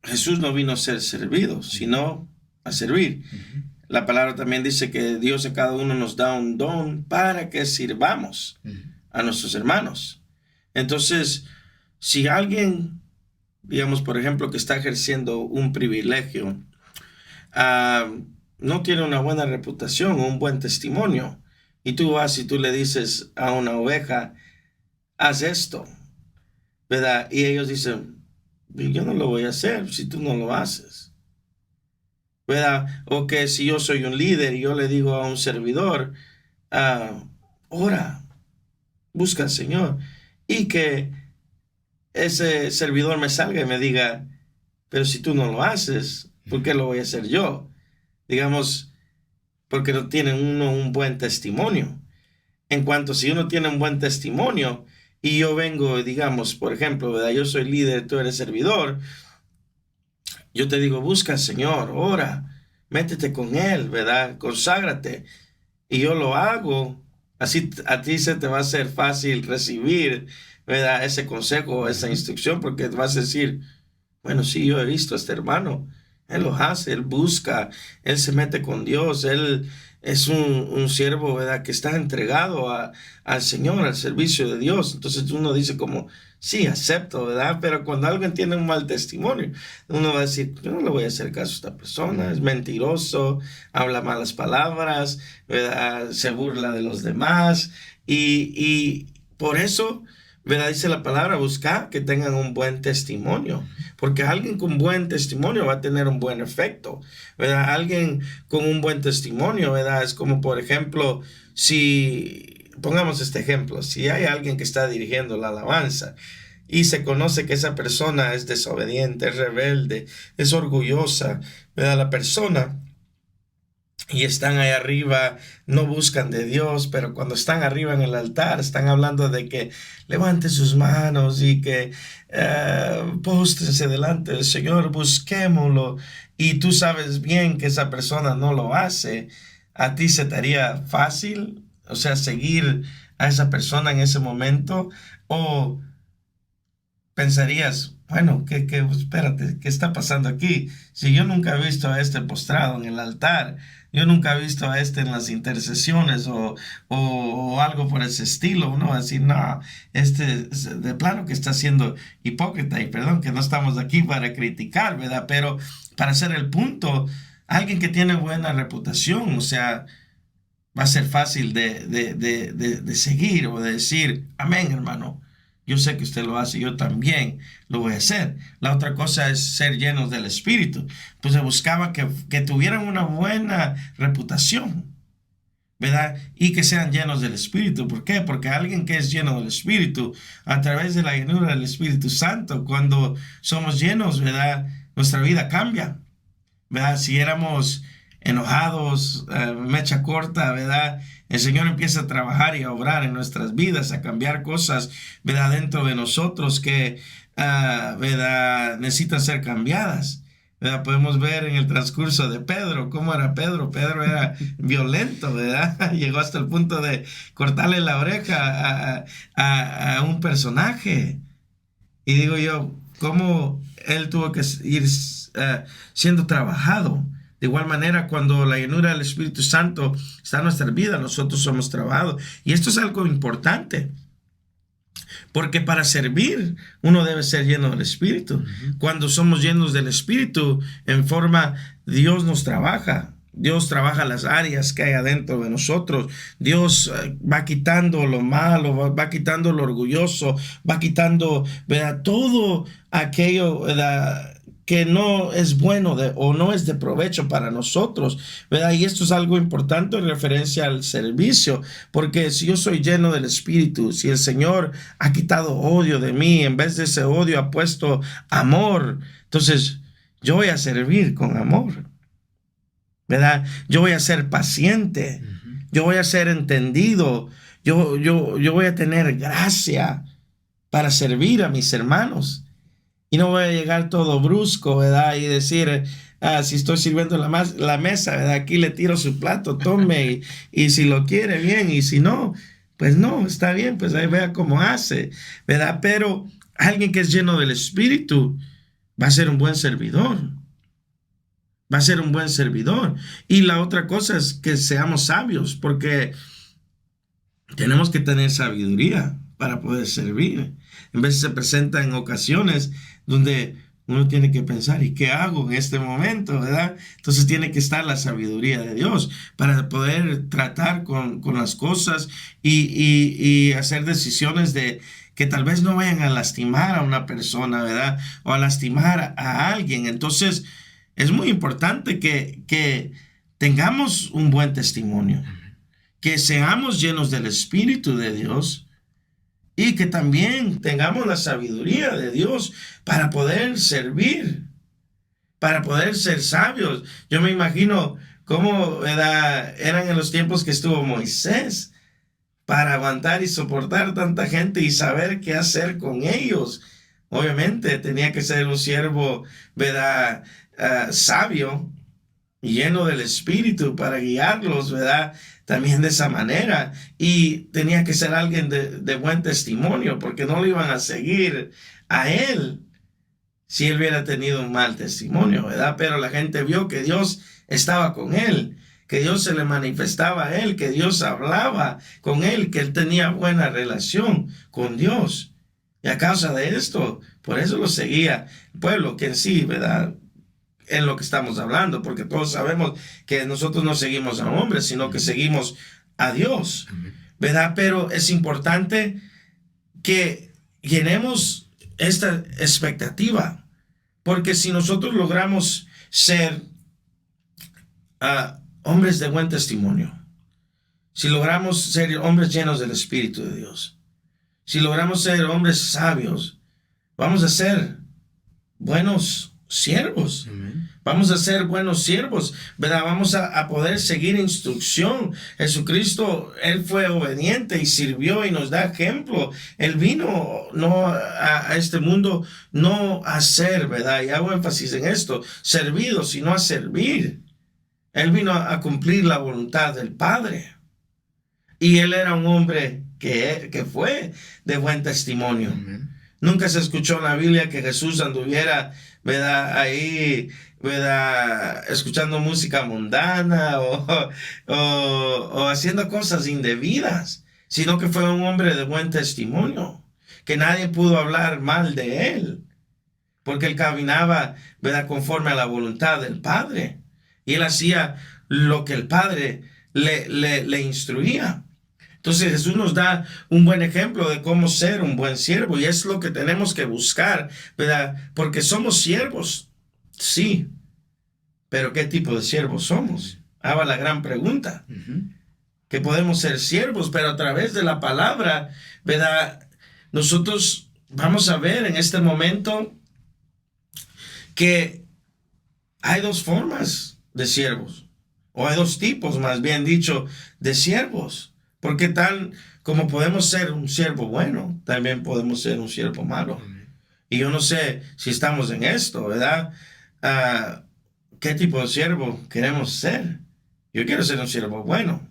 Jesús no vino a ser servido, sino a servir. La palabra también dice que Dios a cada uno nos da un don para que sirvamos a nuestros hermanos. Entonces, si alguien, digamos, por ejemplo, que está ejerciendo un privilegio, no tiene una buena reputación o un buen testimonio, y tú vas y tú le dices a una oveja, haz esto, ¿verdad? Y ellos dicen, yo no lo voy a hacer si tú no lo haces, ¿verdad? O que si yo soy un líder y yo le digo a un servidor, ora, busca al Señor, y que ese servidor me salga y me diga, pero si tú no lo haces, ¿por qué lo voy a hacer yo? Digamos, porque no tiene uno un buen testimonio. En cuanto si uno tiene un buen testimonio y yo vengo, digamos, por ejemplo, ¿verdad?, yo soy líder, tú eres servidor, yo te digo, busca al Señor, ora, métete con Él, ¿verdad? Conságrate. Y yo lo hago. Así a ti se te va a hacer fácil recibir, ¿verdad? Ese consejo, esa instrucción, porque vas a decir, bueno, sí, yo he visto a este hermano. Él lo hace, él busca, él se mete con Dios, él es un siervo, ¿verdad? Que está entregado al Señor, al servicio de Dios. Entonces uno dice como, sí, acepto, ¿verdad? Pero cuando alguien tiene un mal testimonio, uno va a decir, yo no le voy a hacer caso a esta persona, es mentiroso, habla malas palabras, ¿verdad? Se burla de los demás. Y por eso, ¿verdad? Dice la palabra, buscar que tengan un buen testimonio, porque alguien con buen testimonio va a tener un buen efecto, ¿verdad? Alguien con un buen testimonio, ¿verdad? Es como, por ejemplo, si, pongamos este ejemplo, si hay alguien que está dirigiendo la alabanza y se conoce que esa persona es desobediente, es rebelde, es orgullosa, ¿verdad? La persona y están ahí arriba, no buscan de Dios, pero cuando están arriba en el altar, están hablando de que levante sus manos y que póstrense delante del Señor, busquémoslo. Y tú sabes bien que esa persona no lo hace. ¿A ti se te haría fácil, o sea, seguir a esa persona en ese momento? ¿O pensarías, bueno, espérate, ¿qué está pasando aquí? Si yo nunca he visto a este postrado en el altar, yo nunca he visto a este en las intercesiones o algo por ese estilo, uno va a decir, no, de plano que está siendo hipócrita, y perdón que no estamos aquí para criticar, ¿verdad? Pero para hacer el punto, alguien que tiene buena reputación, o sea, va a ser fácil de seguir o de decir, amén, hermano. Yo sé que usted lo hace, yo también lo voy a hacer. La otra cosa es ser llenos del Espíritu. Pues se buscaba que tuvieran una buena reputación, ¿verdad? Y que sean llenos del Espíritu. ¿Por qué? Porque alguien que es lleno del Espíritu, a través de la llenura del Espíritu Santo, cuando somos llenos, ¿verdad? Nuestra vida cambia, ¿verdad? Si éramos enojados, mecha corta, ¿verdad? El Señor empieza a trabajar y a obrar en nuestras vidas, a cambiar cosas, ¿verdad? Dentro de nosotros que, ¿verdad? Necesitan ser cambiadas, ¿verdad? Podemos ver en el transcurso de Pedro, ¿cómo era Pedro? Pedro era violento, ¿verdad? Llegó hasta el punto de cortarle la oreja a un personaje. Y digo yo, ¿cómo él tuvo que ir siendo trabajado? De igual manera, cuando la llenura del Espíritu Santo está en nuestra vida, nosotros somos trabajados. Y esto es algo importante, porque para servir uno debe ser lleno del Espíritu. Cuando somos llenos del Espíritu, en forma, Dios nos trabaja. Dios trabaja las áreas que hay adentro de nosotros. Dios va quitando lo malo, va quitando lo orgulloso, va quitando, ¿verdad? Todo aquello, ¿verdad? Que no es bueno o no es de provecho para nosotros, ¿verdad? Y esto es algo importante en referencia al servicio, porque si yo soy lleno del Espíritu, si el Señor ha quitado odio de mí, en vez de ese odio ha puesto amor, entonces yo voy a servir con amor, ¿verdad? Yo voy a ser paciente, yo voy a ser entendido, yo voy a tener gracia para servir a mis hermanos. Y no voy a llegar todo brusco, ¿verdad? Y decir, si estoy sirviendo la mesa, ¿verdad? Aquí le tiro su plato, tome, y si lo quiere, bien, y si no, pues no, está bien, pues ahí vea cómo hace, ¿verdad? Pero alguien que es lleno del Espíritu va a ser un buen servidor. Va a ser un buen servidor. Y la otra cosa es que seamos sabios, porque tenemos que tener sabiduría para poder servir. En veces se presenta en ocasiones donde uno tiene que pensar, ¿y qué hago en este momento, verdad? Entonces tiene que estar la sabiduría de Dios para poder tratar con las cosas y hacer decisiones que tal vez no vayan a lastimar a una persona, ¿verdad? O a lastimar a alguien. Entonces es muy importante que tengamos un buen testimonio, que seamos llenos del Espíritu de Dios, y que también tengamos la sabiduría de Dios para poder servir, para poder ser sabios. Yo me imagino cómo eran en los tiempos que estuvo Moisés para aguantar y soportar tanta gente y saber qué hacer con ellos. Obviamente tenía que ser un siervo, ¿verdad? Sabio, lleno del Espíritu para guiarlos, ¿verdad? También de esa manera. Y tenía que ser alguien de buen testimonio, porque no lo iban a seguir a él si él hubiera tenido un mal testimonio, ¿verdad? Pero la gente vio que Dios estaba con él, que Dios se le manifestaba a él, que Dios hablaba con él, que él tenía buena relación con Dios. Y a causa de esto, por eso lo seguía el pueblo, que en sí, ¿verdad? En lo que estamos hablando, porque todos sabemos que nosotros no seguimos a hombres, sino que seguimos a Dios, ¿verdad? Pero es importante que llenemos esta expectativa, porque si nosotros logramos ser hombres de buen testimonio, si logramos ser hombres llenos del Espíritu de Dios, si logramos ser hombres sabios, vamos a ser buenos siervos. Amén. Vamos a ser buenos siervos, ¿verdad? Vamos a poder seguir instrucción. Jesucristo, Él fue obediente y sirvió y nos da ejemplo. Él vino no a este mundo no a ser, ¿verdad? Y hago énfasis en esto, servido, sino a servir. Él vino a cumplir la voluntad del Padre. Y Él era un hombre que fue de buen testimonio. Amén. Nunca se escuchó en la Biblia que Jesús anduviera, ¿verdad? Ahí, ¿verdad? Escuchando música mundana o haciendo cosas indebidas, sino que fue un hombre de buen testimonio, que nadie pudo hablar mal de él, porque él caminaba, ¿verdad? Conforme a la voluntad del Padre, y él hacía lo que el Padre le instruía. Entonces Jesús nos da un buen ejemplo de cómo ser un buen siervo, y es lo que tenemos que buscar, ¿verdad? Porque somos siervos, sí, pero ¿qué tipo de siervos somos? Ahora la gran pregunta. Que podemos ser siervos, pero a través de la palabra, ¿verdad? Nosotros vamos a ver en este momento que hay dos formas de siervos, o hay dos tipos, más bien dicho, de siervos. Porque tal como podemos ser un siervo bueno, también podemos ser un siervo malo. Y yo no sé si estamos en esto, ¿verdad? ¿Qué tipo de siervo queremos ser? Yo quiero ser un siervo bueno.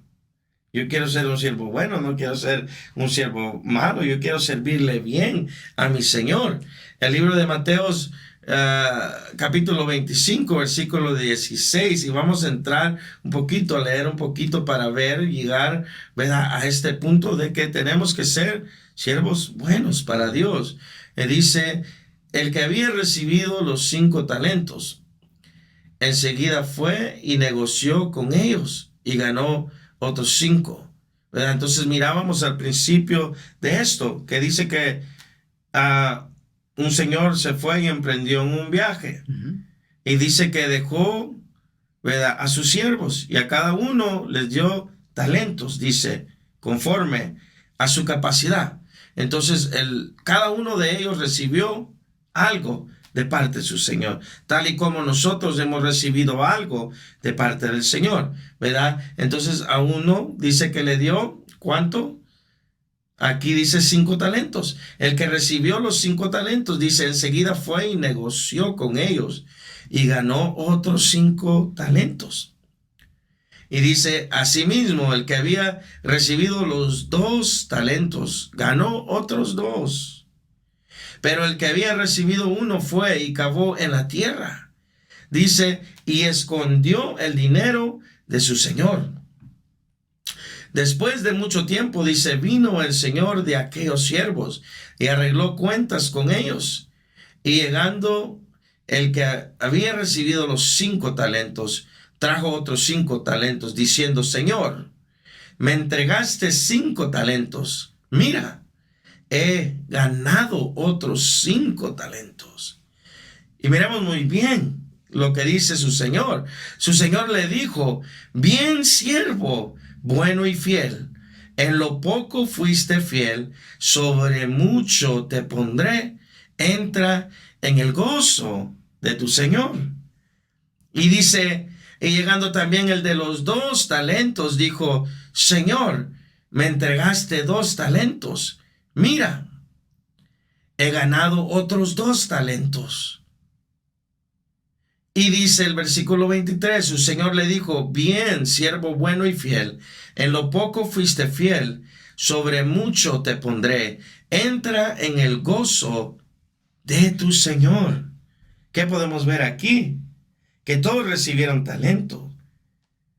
Yo quiero ser un siervo bueno, no quiero ser un siervo malo. Yo quiero servirle bien a mi Señor. El libro de Mateos, capítulo 25, versículo 16, y vamos a entrar un poquito, a leer un poquito para ver, llegar, ¿verdad?, a este punto de que tenemos que ser siervos buenos para Dios. Dice, el que había recibido los 5 talentos, enseguida fue y negoció con ellos y ganó otros 5, ¿verdad? Entonces mirábamos al principio de esto, que dice que un señor se fue y emprendió un viaje. Y dice que dejó, ¿verdad?, a sus siervos, y a cada uno les dio talentos, dice, conforme a su capacidad. Entonces, cada uno de ellos recibió algo de parte de su Señor, tal y como nosotros hemos recibido algo de parte del Señor, ¿verdad? Entonces, a uno dice que le dio, ¿cuánto? Aquí dice 5 talentos. El que recibió los 5 talentos, dice, enseguida fue y negoció con ellos y ganó otros 5 talentos. Y dice, asimismo, el que había recibido los 2 talentos, ganó otros 2. Pero el que había recibido 1 fue y cavó en la tierra. Dice, y escondió el dinero de su señor. Después de mucho tiempo, dice, vino el señor de aquellos siervos y arregló cuentas con ellos. Y llegando el que había recibido los 5 talentos, trajo otros 5 talentos, diciendo, Señor, me entregaste 5 talentos. Mira, he ganado otros 5 talentos. Y miramos muy bien lo que dice su señor. Su señor le dijo, bien siervo, bueno y fiel, en lo poco fuiste fiel, sobre mucho te pondré, entra en el gozo de tu señor. Y dice, y llegando también el de los 2 talentos, dijo, Señor, me entregaste 2 talentos, mira, he ganado otros 2 talentos. Y dice el versículo 23, su Señor le dijo, bien, siervo bueno y fiel, en lo poco fuiste fiel, sobre mucho te pondré, entra en el gozo de tu Señor. ¿Qué podemos ver aquí? Que todos recibieron talento.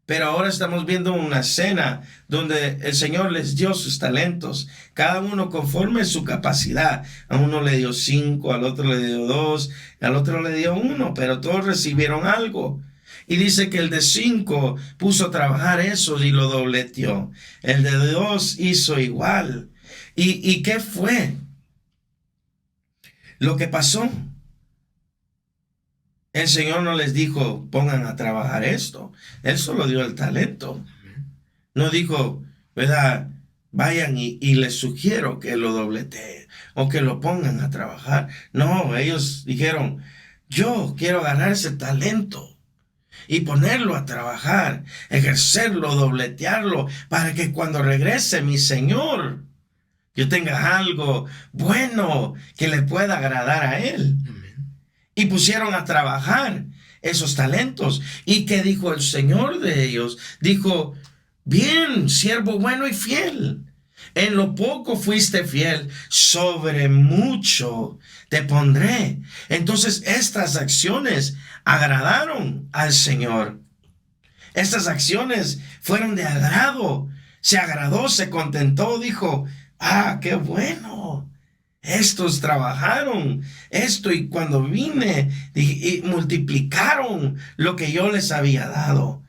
Pero ahora estamos viendo una escena donde el Señor les dio sus talentos, cada uno conforme su capacidad. A uno le dio 5, al otro le dio 2, al otro le dio 1, pero todos recibieron algo. Y dice que el de 5 puso a trabajar eso y lo dobleteó. El de 2 hizo igual. ¿Y qué fue lo que pasó? El Señor no les dijo, pongan a trabajar esto. Él solo dio el talento. No dijo, ¿verdad? Vayan y les sugiero que lo dobleteen o que lo pongan a trabajar. No, ellos dijeron, yo quiero agarrar ese talento y ponerlo a trabajar, ejercerlo, dobletearlo, para que cuando regrese mi Señor, yo tenga algo bueno que le pueda agradar a Él. Y pusieron a trabajar esos talentos. ¿Y qué dijo el Señor de ellos? Dijo, bien, siervo bueno y fiel. En lo poco fuiste fiel, sobre mucho te pondré. Entonces estas acciones agradaron al Señor. Estas acciones fueron de agrado. Se agradó, se contentó, dijo, ah, qué bueno. Estos trabajaron esto y cuando vine y multiplicaron lo que yo les había dado.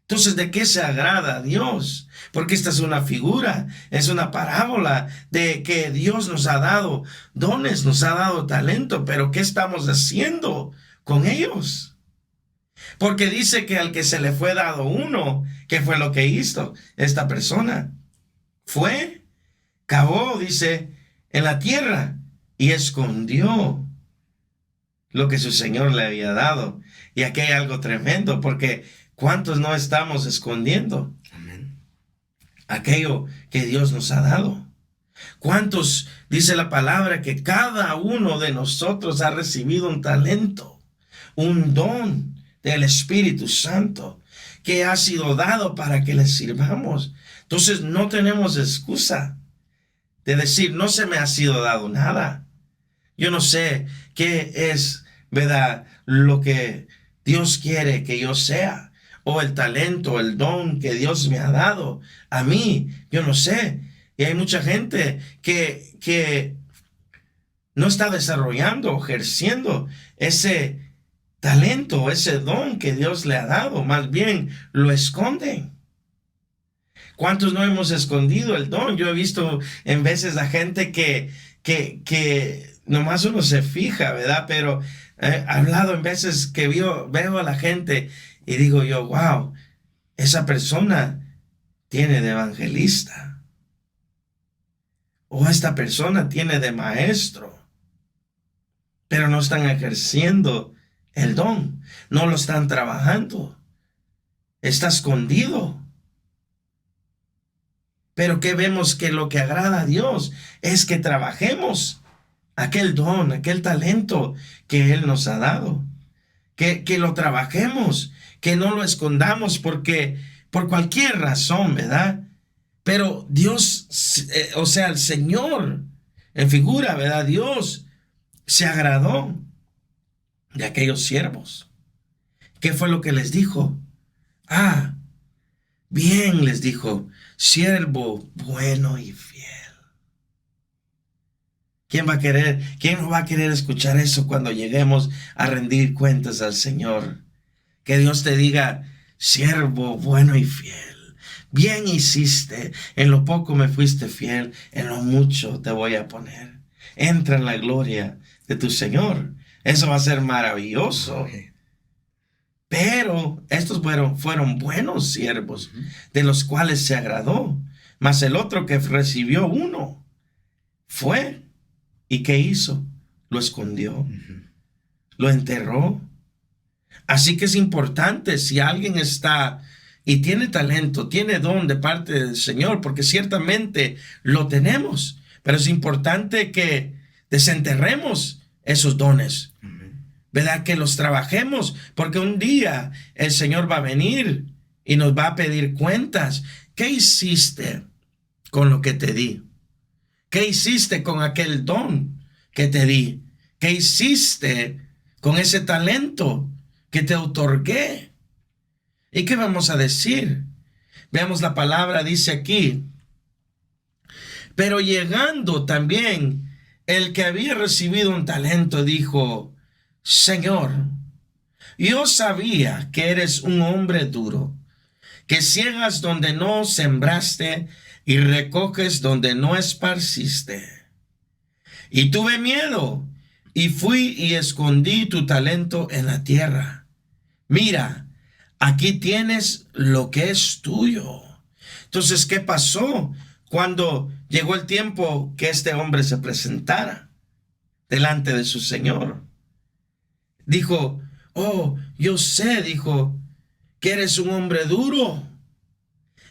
Entonces, ¿de qué se agrada a Dios? Porque esta es una figura, es una parábola de que Dios nos ha dado dones, nos ha dado talento, pero ¿qué estamos haciendo con ellos? Porque dice que al que se le fue dado 1, ¿qué fue lo que hizo esta persona? Fue, cavó, dice, en la tierra y escondió lo que su Señor le había dado. Y aquí hay algo tremendo, porque ¿cuántos no estamos escondiendo? Amén. Aquello que Dios nos ha dado. ¿Cuántos, dice la palabra, que cada uno de nosotros ha recibido un talento, un don del Espíritu Santo que ha sido dado para que le sirvamos? Entonces no tenemos excusa de decir, no se me ha sido dado nada. Yo no sé qué es, ¿verdad?, lo que Dios quiere que yo sea, o el talento, el don que Dios me ha dado a mí. Yo no sé. Y hay mucha gente que no está desarrollando, ejerciendo ese talento, ese don que Dios le ha dado. Más bien lo esconden. ¿Cuántos no hemos escondido el don? Yo he visto en veces a gente que nomás uno se fija, ¿verdad? Pero he hablado en veces que veo a la gente y digo yo, wow, esa persona tiene de evangelista. O esta persona tiene de maestro. Pero no están ejerciendo el don. No lo están trabajando. Está escondido. Pero que vemos que lo que agrada a Dios es que trabajemos aquel don, aquel talento que Él nos ha dado. Que lo trabajemos, que no lo escondamos porque por cualquier razón, ¿verdad? Pero Dios, o sea, el Señor, en figura, ¿verdad? Dios se agradó de aquellos siervos. ¿Qué fue lo que les dijo? Ah, bien, les dijo, siervo bueno y fiel. ¿Quién no va a querer escuchar eso cuando lleguemos a rendir cuentas al Señor? Que Dios te diga, siervo bueno y fiel. Bien hiciste, en lo poco me fuiste fiel, en lo mucho te voy a poner. Entra en la gloria de tu Señor. Eso va a ser maravilloso. Pero estos fueron buenos siervos, de los cuales se agradó. Mas el otro que recibió 1 fue, ¿y qué hizo? Lo escondió, lo enterró. Así que es importante, si alguien está y tiene talento, tiene don de parte del Señor, porque ciertamente lo tenemos, pero es importante que desenterremos esos dones, ¿verdad? Que los trabajemos, porque un día el Señor va a venir y nos va a pedir cuentas. ¿Qué hiciste con lo que te di? ¿Qué hiciste con aquel don que te di? ¿Qué hiciste con ese talento que te otorgué? ¿Y qué vamos a decir? Veamos, la palabra dice aquí: pero llegando también el que había recibido un talento, dijo: Señor, yo sabía que eres un hombre duro, que ciegas donde no sembraste y recoges donde no esparciste. Y tuve miedo y fui y escondí tu talento en la tierra. Mira, aquí tienes lo que es tuyo. Entonces, ¿qué pasó cuando llegó el tiempo que este hombre se presentara delante de su Señor? Dijo: oh, yo sé, dijo, que eres un hombre duro,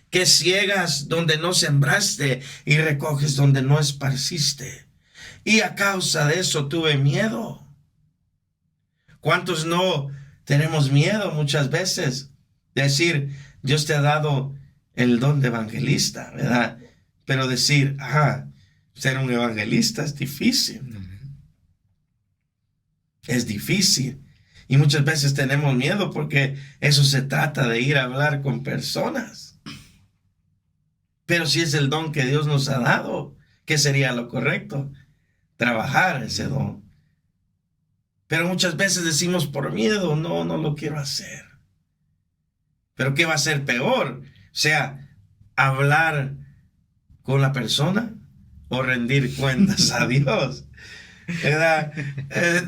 que ciegas donde no sembraste y recoges donde no esparciste. Y a causa de eso tuve miedo. ¿Cuántos no tenemos miedo muchas veces de decir: Dios te ha dado el don de evangelista, ¿verdad? Pero decir: ser un evangelista es difícil. Es difícil. Y muchas veces tenemos miedo porque eso se trata de ir a hablar con personas. Pero si es el don que Dios nos ha dado, ¿qué sería lo correcto? Trabajar ese don. Pero muchas veces decimos por miedo: no lo quiero hacer. Pero ¿qué va a ser peor? O sea, hablar con la persona o rendir cuentas a Dios, ¿verdad?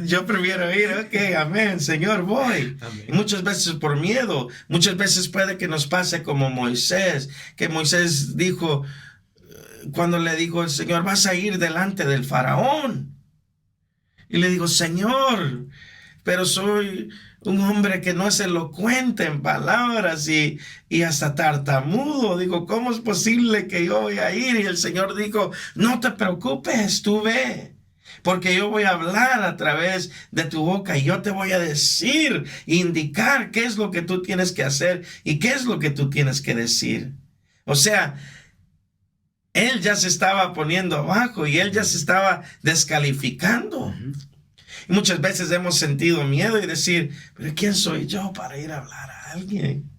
Yo prefiero ir, ok, amén, Señor, voy. Amén. Y muchas veces por miedo, muchas veces puede que nos pase como Moisés, que Moisés dijo, cuando le dijo el Señor: vas a ir delante del faraón. Y le digo: Señor, pero soy un hombre que no es elocuente en palabras y hasta tartamudo. Digo, ¿cómo es posible que yo voy a ir? Y el Señor dijo: no te preocupes, tú ve, porque yo voy a hablar a través de tu boca y yo te voy a decir, indicar qué es lo que tú tienes que hacer y qué es lo que tú tienes que decir. O sea, él ya se estaba poniendo abajo y él ya se estaba descalificando. Y muchas veces hemos sentido miedo y decir: pero ¿quién soy yo para ir a hablar a alguien?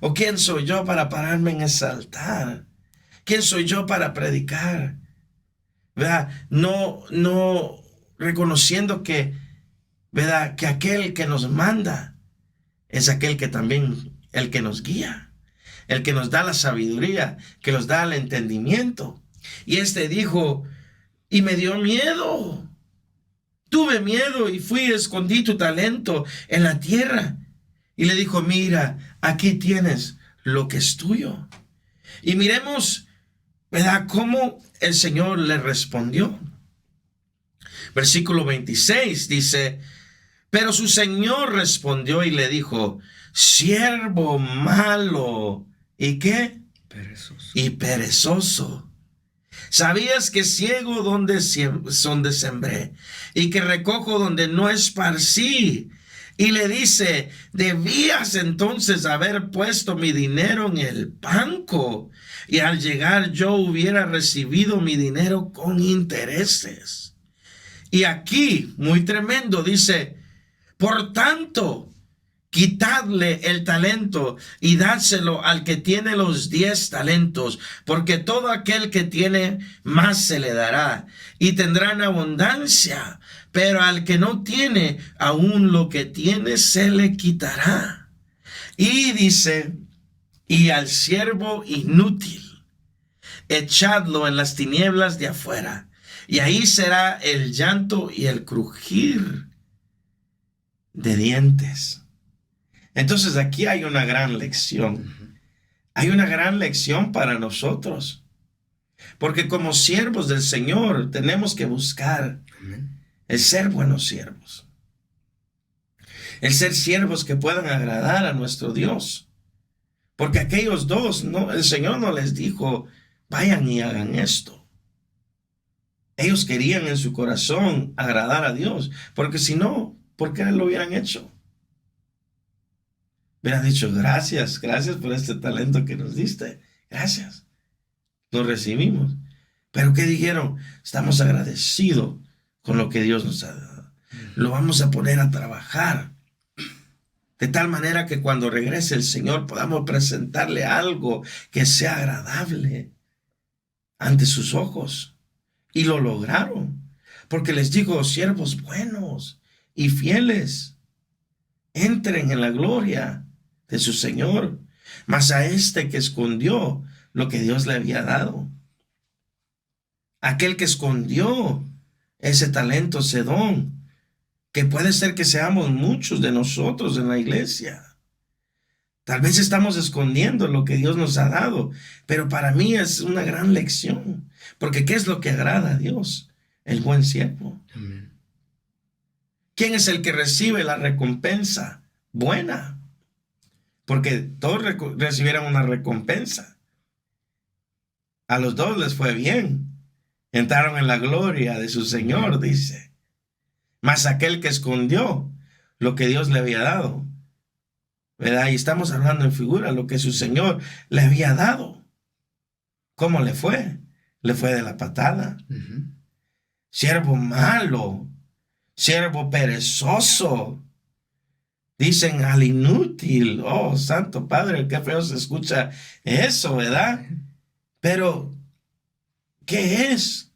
¿O quién soy yo para pararme en ese altar? ¿Quién soy yo para predicar? ¿Verdad? No reconociendo que, ¿verdad?, que aquel que nos manda es aquel que también, el que nos guía, el que nos da la sabiduría, que nos da el entendimiento. Y este dijo: y me dio miedo. Tuve miedo y fui y escondí tu talento en la tierra. Y le dijo: mira, aquí tienes lo que es tuyo. Y miremos, ¿verdad?, cómo el Señor le respondió. Versículo 26 dice: pero su Señor respondió y le dijo: siervo malo. ¿Y qué? Perezoso. Y perezoso. ¿Sabías que ciego donde sembré y que recojo donde no esparcí? Y le dice: debías entonces haber puesto mi dinero en el banco, y al llegar yo hubiera recibido mi dinero con intereses. Y aquí, muy tremendo, dice: por tanto, quitadle el talento y dádselo al que tiene los 10 talentos, porque todo aquel que tiene más se le dará y tendrá en abundancia, pero al que no tiene, aún lo que tiene se le quitará. Y dice: y al siervo inútil, echadlo en las tinieblas de afuera, y ahí será el llanto y el crujir de dientes. Entonces aquí hay una gran lección. Hay una gran lección para nosotros. Porque como siervos del Señor tenemos que buscar el ser buenos siervos. El ser siervos que puedan agradar a nuestro Dios. Porque aquellos dos, el Señor no les dijo: vayan y hagan esto. Ellos querían en su corazón agradar a Dios, porque si no, ¿por qué lo hubieran hecho? Hubieran dicho, gracias, gracias por este talento que nos diste. Gracias. Lo recibimos. Pero ¿qué dijeron? Estamos agradecidos con lo que Dios nos ha dado. Lo vamos a poner a trabajar. De tal manera que cuando regrese el Señor podamos presentarle algo que sea agradable ante sus ojos. Y lo lograron. Porque les digo, siervos buenos y fieles, entren en la gloria de su Señor. Mas a este que escondió lo que Dios le había dado, aquel que escondió ese talento, ese don, que puede ser que seamos muchos de nosotros en la iglesia. Tal vez estamos escondiendo lo que Dios nos ha dado, pero para mí es una gran lección, porque ¿qué es lo que agrada a Dios? El buen siervo. Amén. ¿Quién es el que recibe la recompensa buena? Porque todos recibieron una recompensa. A los dos les fue bien. Entraron en la gloria de su Señor, dice. Mas aquel que escondió lo que Dios le había dado, ¿verdad? Y estamos hablando en figura, lo que su Señor le había dado. ¿Cómo le fue? Le fue de la patada. Siervo malo, siervo perezoso. Dicen al inútil. Oh, Santo Padre, qué feo se escucha eso, ¿verdad? Pero, ¿qué es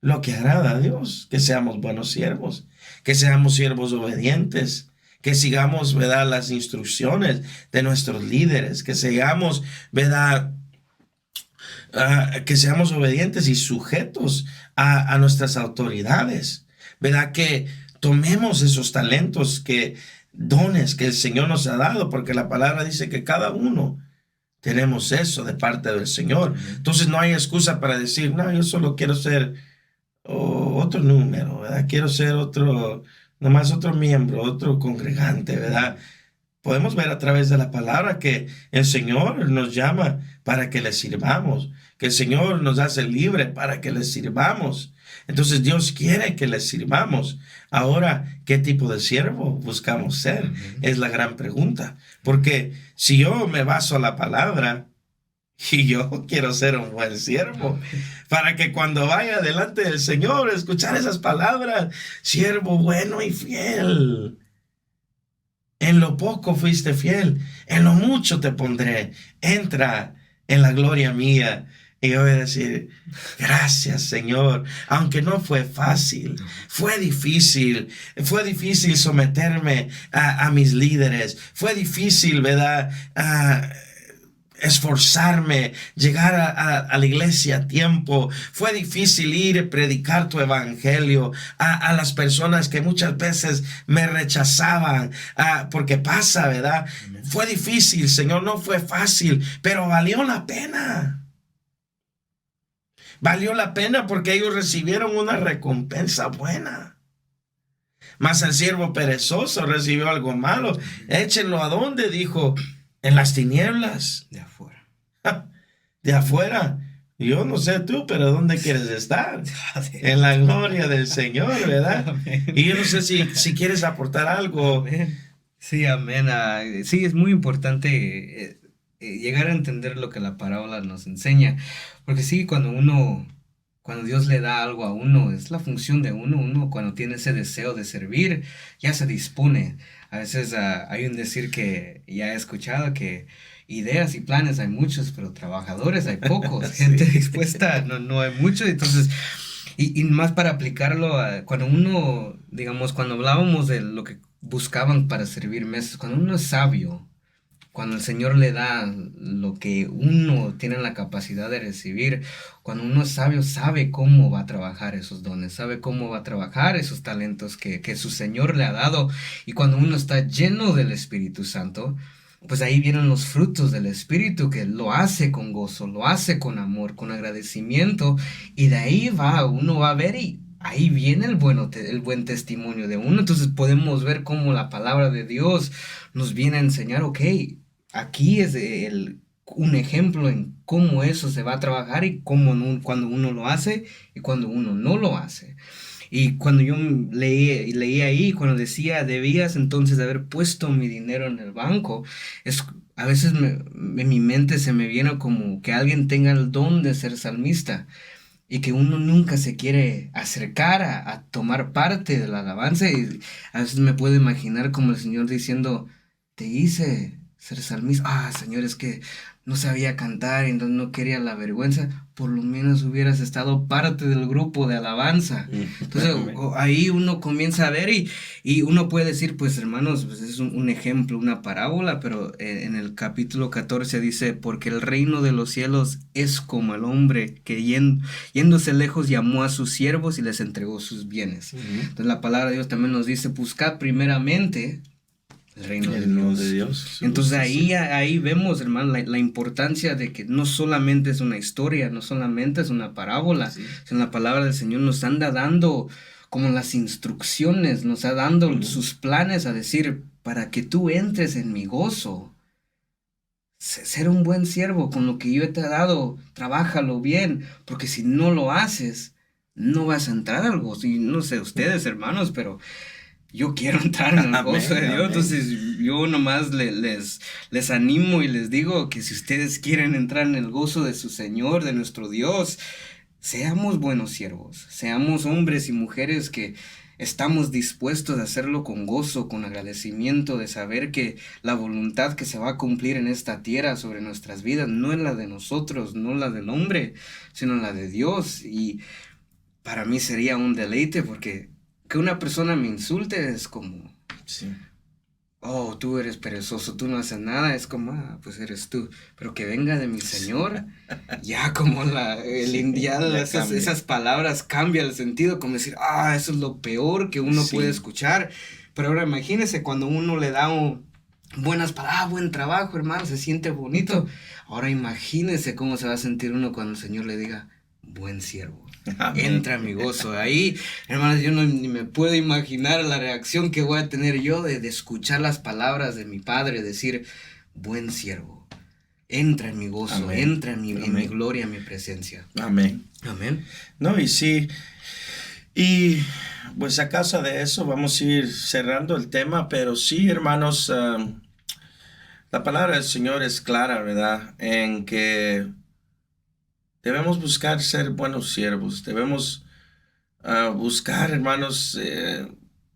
lo que agrada a Dios? Que seamos buenos siervos, que seamos siervos obedientes, que sigamos, ¿verdad?, las instrucciones de nuestros líderes, que sigamos, ¿verdad?, que seamos obedientes y sujetos a nuestras autoridades, ¿verdad? Que tomemos esos talentos, dones que el Señor nos ha dado, porque la palabra dice que cada uno tenemos eso de parte del Señor. Entonces no hay excusa para decir, no, yo solo quiero ser otro número, ¿verdad? Quiero ser nomás otro miembro, otro congregante, ¿verdad? Podemos ver a través de la palabra que el Señor nos llama para que le sirvamos, que el Señor nos hace libre para que le sirvamos. Entonces Dios quiere que le sirvamos. Ahora, ¿qué tipo de siervo buscamos ser? Es la gran pregunta. Porque si yo me baso a la palabra y yo quiero ser un buen siervo, para que cuando vaya delante del Señor, escuchar esas palabras, siervo bueno y fiel. En lo poco fuiste fiel, en lo mucho te pondré. Entra en la gloria mía. Y yo voy a decir, gracias, Señor, aunque no fue fácil, fue difícil someterme a mis líderes, fue difícil, ¿verdad?, esforzarme, llegar a la iglesia a tiempo. Fue difícil ir a predicar tu evangelio a las personas que muchas veces me rechazaban, porque pasa, ¿verdad? Fue difícil, Señor, no fue fácil, pero valió la pena. Valió la pena porque ellos recibieron una recompensa buena. Mas el siervo perezoso recibió algo malo. Échenlo ¿a dónde? Dijo, en las tinieblas. De afuera. De afuera. Yo no sé tú, pero ¿dónde quieres estar? En la gloria del Señor, ¿verdad? Amén. Y yo no sé si quieres aportar algo. Amén. Sí, amén. Sí, es muy importante llegar a entender lo que la parábola nos enseña. Porque sí, cuando Dios le da algo a uno, es la función de uno cuando tiene ese deseo de servir, ya se dispone. A veces hay un decir que ya he escuchado que ideas y planes hay muchos, pero trabajadores hay pocos, sí. Gente dispuesta no hay mucho. Entonces, y más para aplicarlo, cuando hablábamos de lo que buscaban para servir meses, cuando uno es sabio, cuando el Señor le da lo que uno tiene la capacidad de recibir, cuando uno es sabio, sabe cómo va a trabajar esos dones, sabe cómo va a trabajar esos talentos que su Señor le ha dado. Y cuando uno está lleno del Espíritu Santo, pues ahí vienen los frutos del Espíritu, que lo hace con gozo, lo hace con amor, con agradecimiento. Y de ahí uno va a ver y ahí viene el buen testimonio de uno. Entonces podemos ver cómo la palabra de Dios nos viene a enseñar, ok, aquí es un ejemplo en cómo eso se va a trabajar y cuando uno lo hace y cuando uno no lo hace. Y cuando yo leí ahí, cuando decía, debías entonces de haber puesto mi dinero en el banco, es, a veces en mi mente se me viene como que alguien tenga el don de ser salmista y que uno nunca se quiere acercar a tomar parte de la alabanza. Y a veces me puedo imaginar como el Señor diciendo, te hice ser salmista. Ah, Señor, es que no sabía cantar y entonces no quería la vergüenza. Por lo menos hubieras estado parte del grupo de alabanza. Entonces Amén. ahí uno comienza a ver y uno puede decir, pues hermanos, pues es un ejemplo, una parábola, pero en el capítulo 14 dice, porque el reino de los cielos es como el hombre que yéndose lejos llamó a sus siervos y les entregó sus bienes. Entonces la palabra de Dios también nos dice, buscad primeramente el reino de reino de Dios. Dios. Entonces Sí, ahí vemos, hermano, la importancia de que no solamente es una historia, no solamente es una parábola, sí. sino la palabra del Señor nos anda dando como las instrucciones, nos está dando sus planes a decir, para que tú entres en mi gozo. Ser un buen siervo con lo que yo te he dado, trabájalo bien, porque si no lo haces, no vas a entrar al gozo. Y no sé ustedes, hermanos, pero yo quiero entrar en el gozo Amén, de Dios. amén. Entonces yo nomás les animo y les digo que si ustedes quieren entrar en el gozo de su Señor, de nuestro Dios, seamos buenos siervos, seamos hombres y mujeres que estamos dispuestos a hacerlo con gozo, con agradecimiento, de saber que la voluntad que se va a cumplir en esta tierra sobre nuestras vidas no es la de nosotros, no la del hombre, sino la de Dios. Y para mí sería un deleite porque que una persona me insulte es como, Sí. oh, tú eres perezoso, tú no haces nada, es como, ah, pues eres tú. Pero que venga de mi Señor, ya como Sí, ya cambia. esas palabras cambian el sentido, como decir, ah, eso es lo peor que uno puede Sí. escuchar. Pero ahora imagínese cuando uno le da buenas palabras, ah, buen trabajo, hermano, se siente bonito. Ahora imagínese cómo se va a sentir uno cuando el Señor le diga, buen siervo. Amén. Entra mi gozo. Ahí, hermanos, yo no ni me puedo imaginar la reacción que voy a tener yo de escuchar las palabras de mi padre, decir, buen siervo, entra en mi gozo, Amén. entra en mi Amén. gloria, en mi presencia. Amén. Amén. No, y sí. Y pues a causa de eso vamos a ir cerrando el tema, pero sí, hermanos, la palabra del Señor es clara, ¿verdad? En que debemos buscar ser buenos siervos, debemos buscar, hermanos,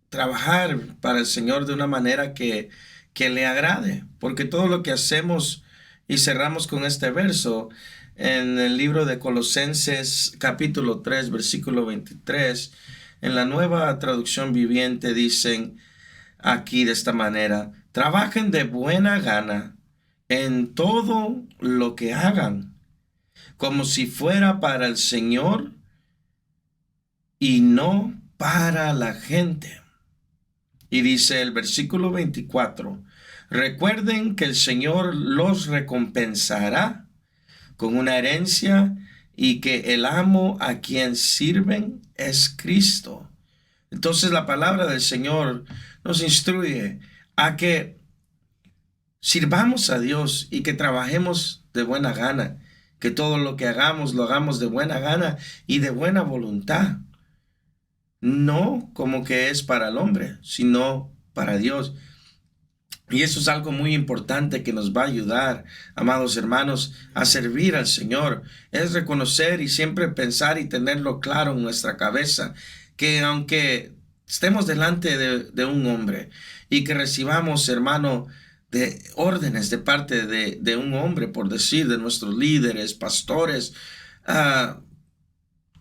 trabajar para el Señor de una manera que le agrade, porque todo lo que hacemos, y cerramos con este verso, en el libro de Colosenses capítulo 3, versículo 23, en la Nueva Traducción Viviente dicen aquí de esta manera, trabajen de buena gana en todo lo que hagan, como si fuera para el Señor y no para la gente. Y dice el versículo 24, recuerden que el Señor los recompensará con una herencia y que el amo a quien sirven es Cristo. Entonces la palabra del Señor nos instruye a que sirvamos a Dios y que trabajemos de buena gana, que todo lo que hagamos lo hagamos de buena gana y de buena voluntad. No como que es para el hombre, sino para Dios. Y eso es algo muy importante que nos va a ayudar, amados hermanos, a servir al Señor. Es reconocer y siempre pensar y tenerlo claro en nuestra cabeza, que aunque estemos delante de un hombre y que recibamos, hermano, de órdenes de parte de un hombre, por decir, de nuestros líderes, pastores,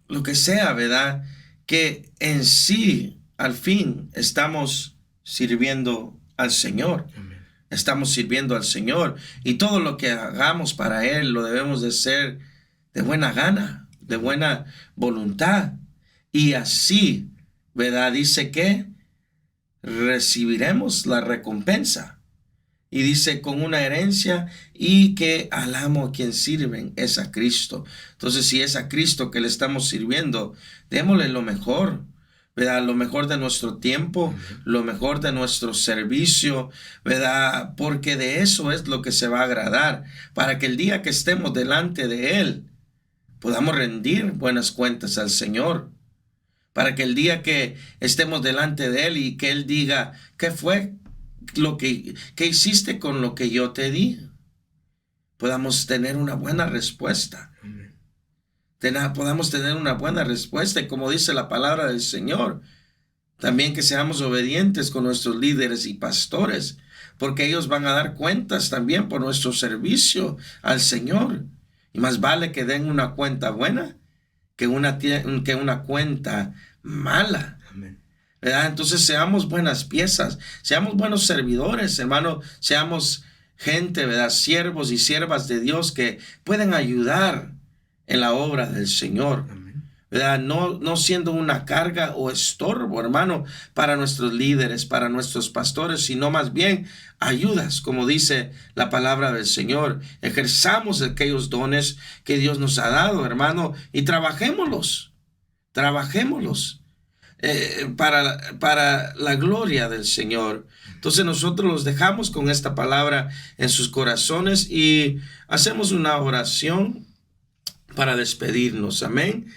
lo que sea, ¿verdad? Que en sí, al fin, estamos sirviendo al Señor. Amén. Estamos sirviendo al Señor. Y todo lo que hagamos para Él lo debemos de hacer de buena gana, de buena voluntad. Y así, ¿verdad? Dice que recibiremos la recompensa. Y dice con una herencia y que al amo a quien sirven es a Cristo. Entonces, si es a Cristo que le estamos sirviendo, démosle lo mejor, ¿verdad? Lo mejor de nuestro tiempo, lo mejor de nuestro servicio, ¿verdad? Porque de eso es lo que se va a agradar, para que el día que estemos delante de Él, podamos rendir buenas cuentas al Señor. Para que el día que estemos delante de Él y que Él diga, ¿qué fue lo que hiciste con lo que yo te di? Podamos tener una buena respuesta. Podamos tener una buena respuesta, y como dice la palabra del Señor, también que seamos obedientes con nuestros líderes y pastores, porque ellos van a dar cuentas también por nuestro servicio al Señor. Y más vale que den una cuenta buena que una cuenta mala. Amén. ¿Verdad? Entonces seamos buenas piezas, seamos buenos servidores, hermano, seamos gente, ¿verdad? Siervos y siervas de Dios que pueden ayudar en la obra del Señor. Amén. ¿Verdad? No siendo una carga o estorbo, hermano, para nuestros líderes, para nuestros pastores, sino más bien ayudas, como dice la palabra del Señor. Ejerzamos aquellos dones que Dios nos ha dado, hermano, y trabajémoslos para la gloria del Señor. Entonces nosotros los dejamos con esta palabra en sus corazones y hacemos una oración para despedirnos. Amén.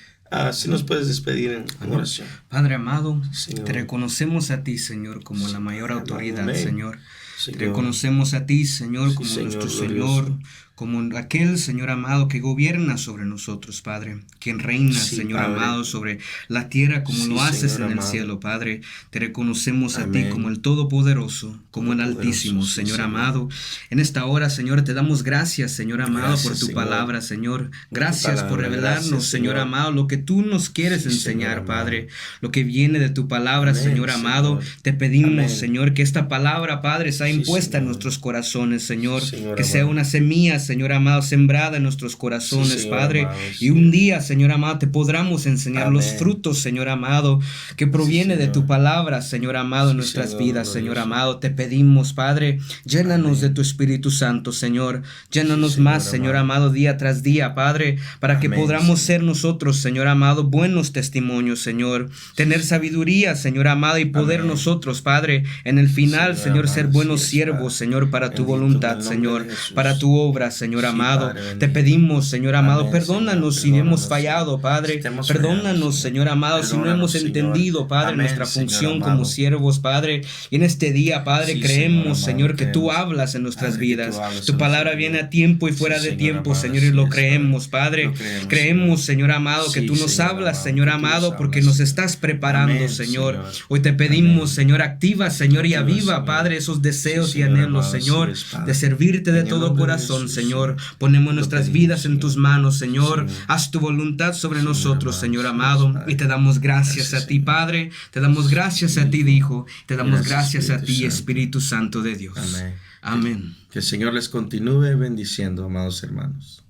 Si nos puedes despedir en oración. Padre amado, Señor, te reconocemos a ti, Señor, como la mayor autoridad, amén. Señor. Señor, Te reconocemos a ti, Señor, como Señor, nuestro glorioso. Señor, como aquel Señor amado que gobierna sobre nosotros, Padre, quien reina, Sí, Señor Padre. amado, sobre la tierra como Sí, lo haces Señor en el amado. cielo, Padre. Te reconocemos a ti Amén. como el Todopoderoso, como el Todopoderoso, Altísimo, sí, Señor Señor. amado. En esta hora, Señor, te damos gracias, Señor amado, Gracias, por tu Señor. palabra, Señor. Gracias por palabra, revelarnos, gracias, Señor Señor. amado, lo que tú nos quieres Sí, Señor enseñar, amado. Padre. Lo que viene de tu palabra, Amén, Señor amado. Señor. Te pedimos, Amén. Señor, que esta palabra, Padre, sea Sí, impuesta en Señor. nuestros corazones, Señor. Señor Que sea amado. una semilla, Señor amado, sembrada en nuestros corazones, Sí, Señor Padre. amado, sí. Y un día, Señor amado, te podamos enseñar los Amén. frutos, Señor amado, que proviene de tu Señor. palabra, Señor amado, en Sí, nuestras Señor, vidas, Señor glorioso. amado. Te pedimos, Padre, llénanos Amén. de tu Espíritu Santo, Señor. Llénanos Sí, más, Señor Señor amado. amado, día tras día, Padre, para que Amén, podamos Señor. ser nosotros, Señor amado, buenos testimonios, Señor. Tener sabiduría, Señor amado, y poder Amén. nosotros, Padre, en el final, Señor, ser amado, buenos sí es, siervos, Padre. Señor, para tu Bendito en voluntad, el nombre Señor, de Jesús. para tu obra, Señor Sí, amado. Padre Te bendito. pedimos, Señor amado, Amén, perdónanos Señor, si hemos perdónanos, fallado, Señor. Padre. Si te hemos Perdónanos, fallado, Señor amado, si no Perdónanos, hemos Señor. entendido, Padre, Amén, nuestra Señor función amado. como siervos, Padre. Y en este día, Padre, Sí, creemos, Señor Señor, amado, que tú creemos. hablas en nuestras Padre, que tú vidas. hablas Tu en palabra nuestra viene vida. a tiempo y Sí, fuera de Señor tiempo, amado, Señor, y así lo es, creemos, Padre. Padre. Lo creemos, Creemos, Señor. Señor amado, que Sí, tú nos Señor hablas, amado, Señor que tú nos amado, hablas, porque nos Señor. estás preparando, Amén, Señor. Señor. Hoy te pedimos, Amén. Señor, activa, Señor, y Activa, aviva, Señor. Padre, esos deseos Sí, y Señor anhelos, amado, así Señor, es, Padre. de servirte de En el todo nombre de corazón, Jesús, Señor. Señor. Ponemos Lo nuestras pedimos, vidas en Señor. tus manos, Señor. Señor. Haz tu voluntad sobre Señor nosotros, amado, Señor así es, amado. Padre. Y te damos gracias Gracias, a ti, Señor. Padre. Te damos gracias a ti, Hijo. Te damos Gracias, gracias a ti, Espíritu Santo. Espíritu Santo de Dios. Amén. Amén. Que el Señor les continúe bendiciendo, amados hermanos.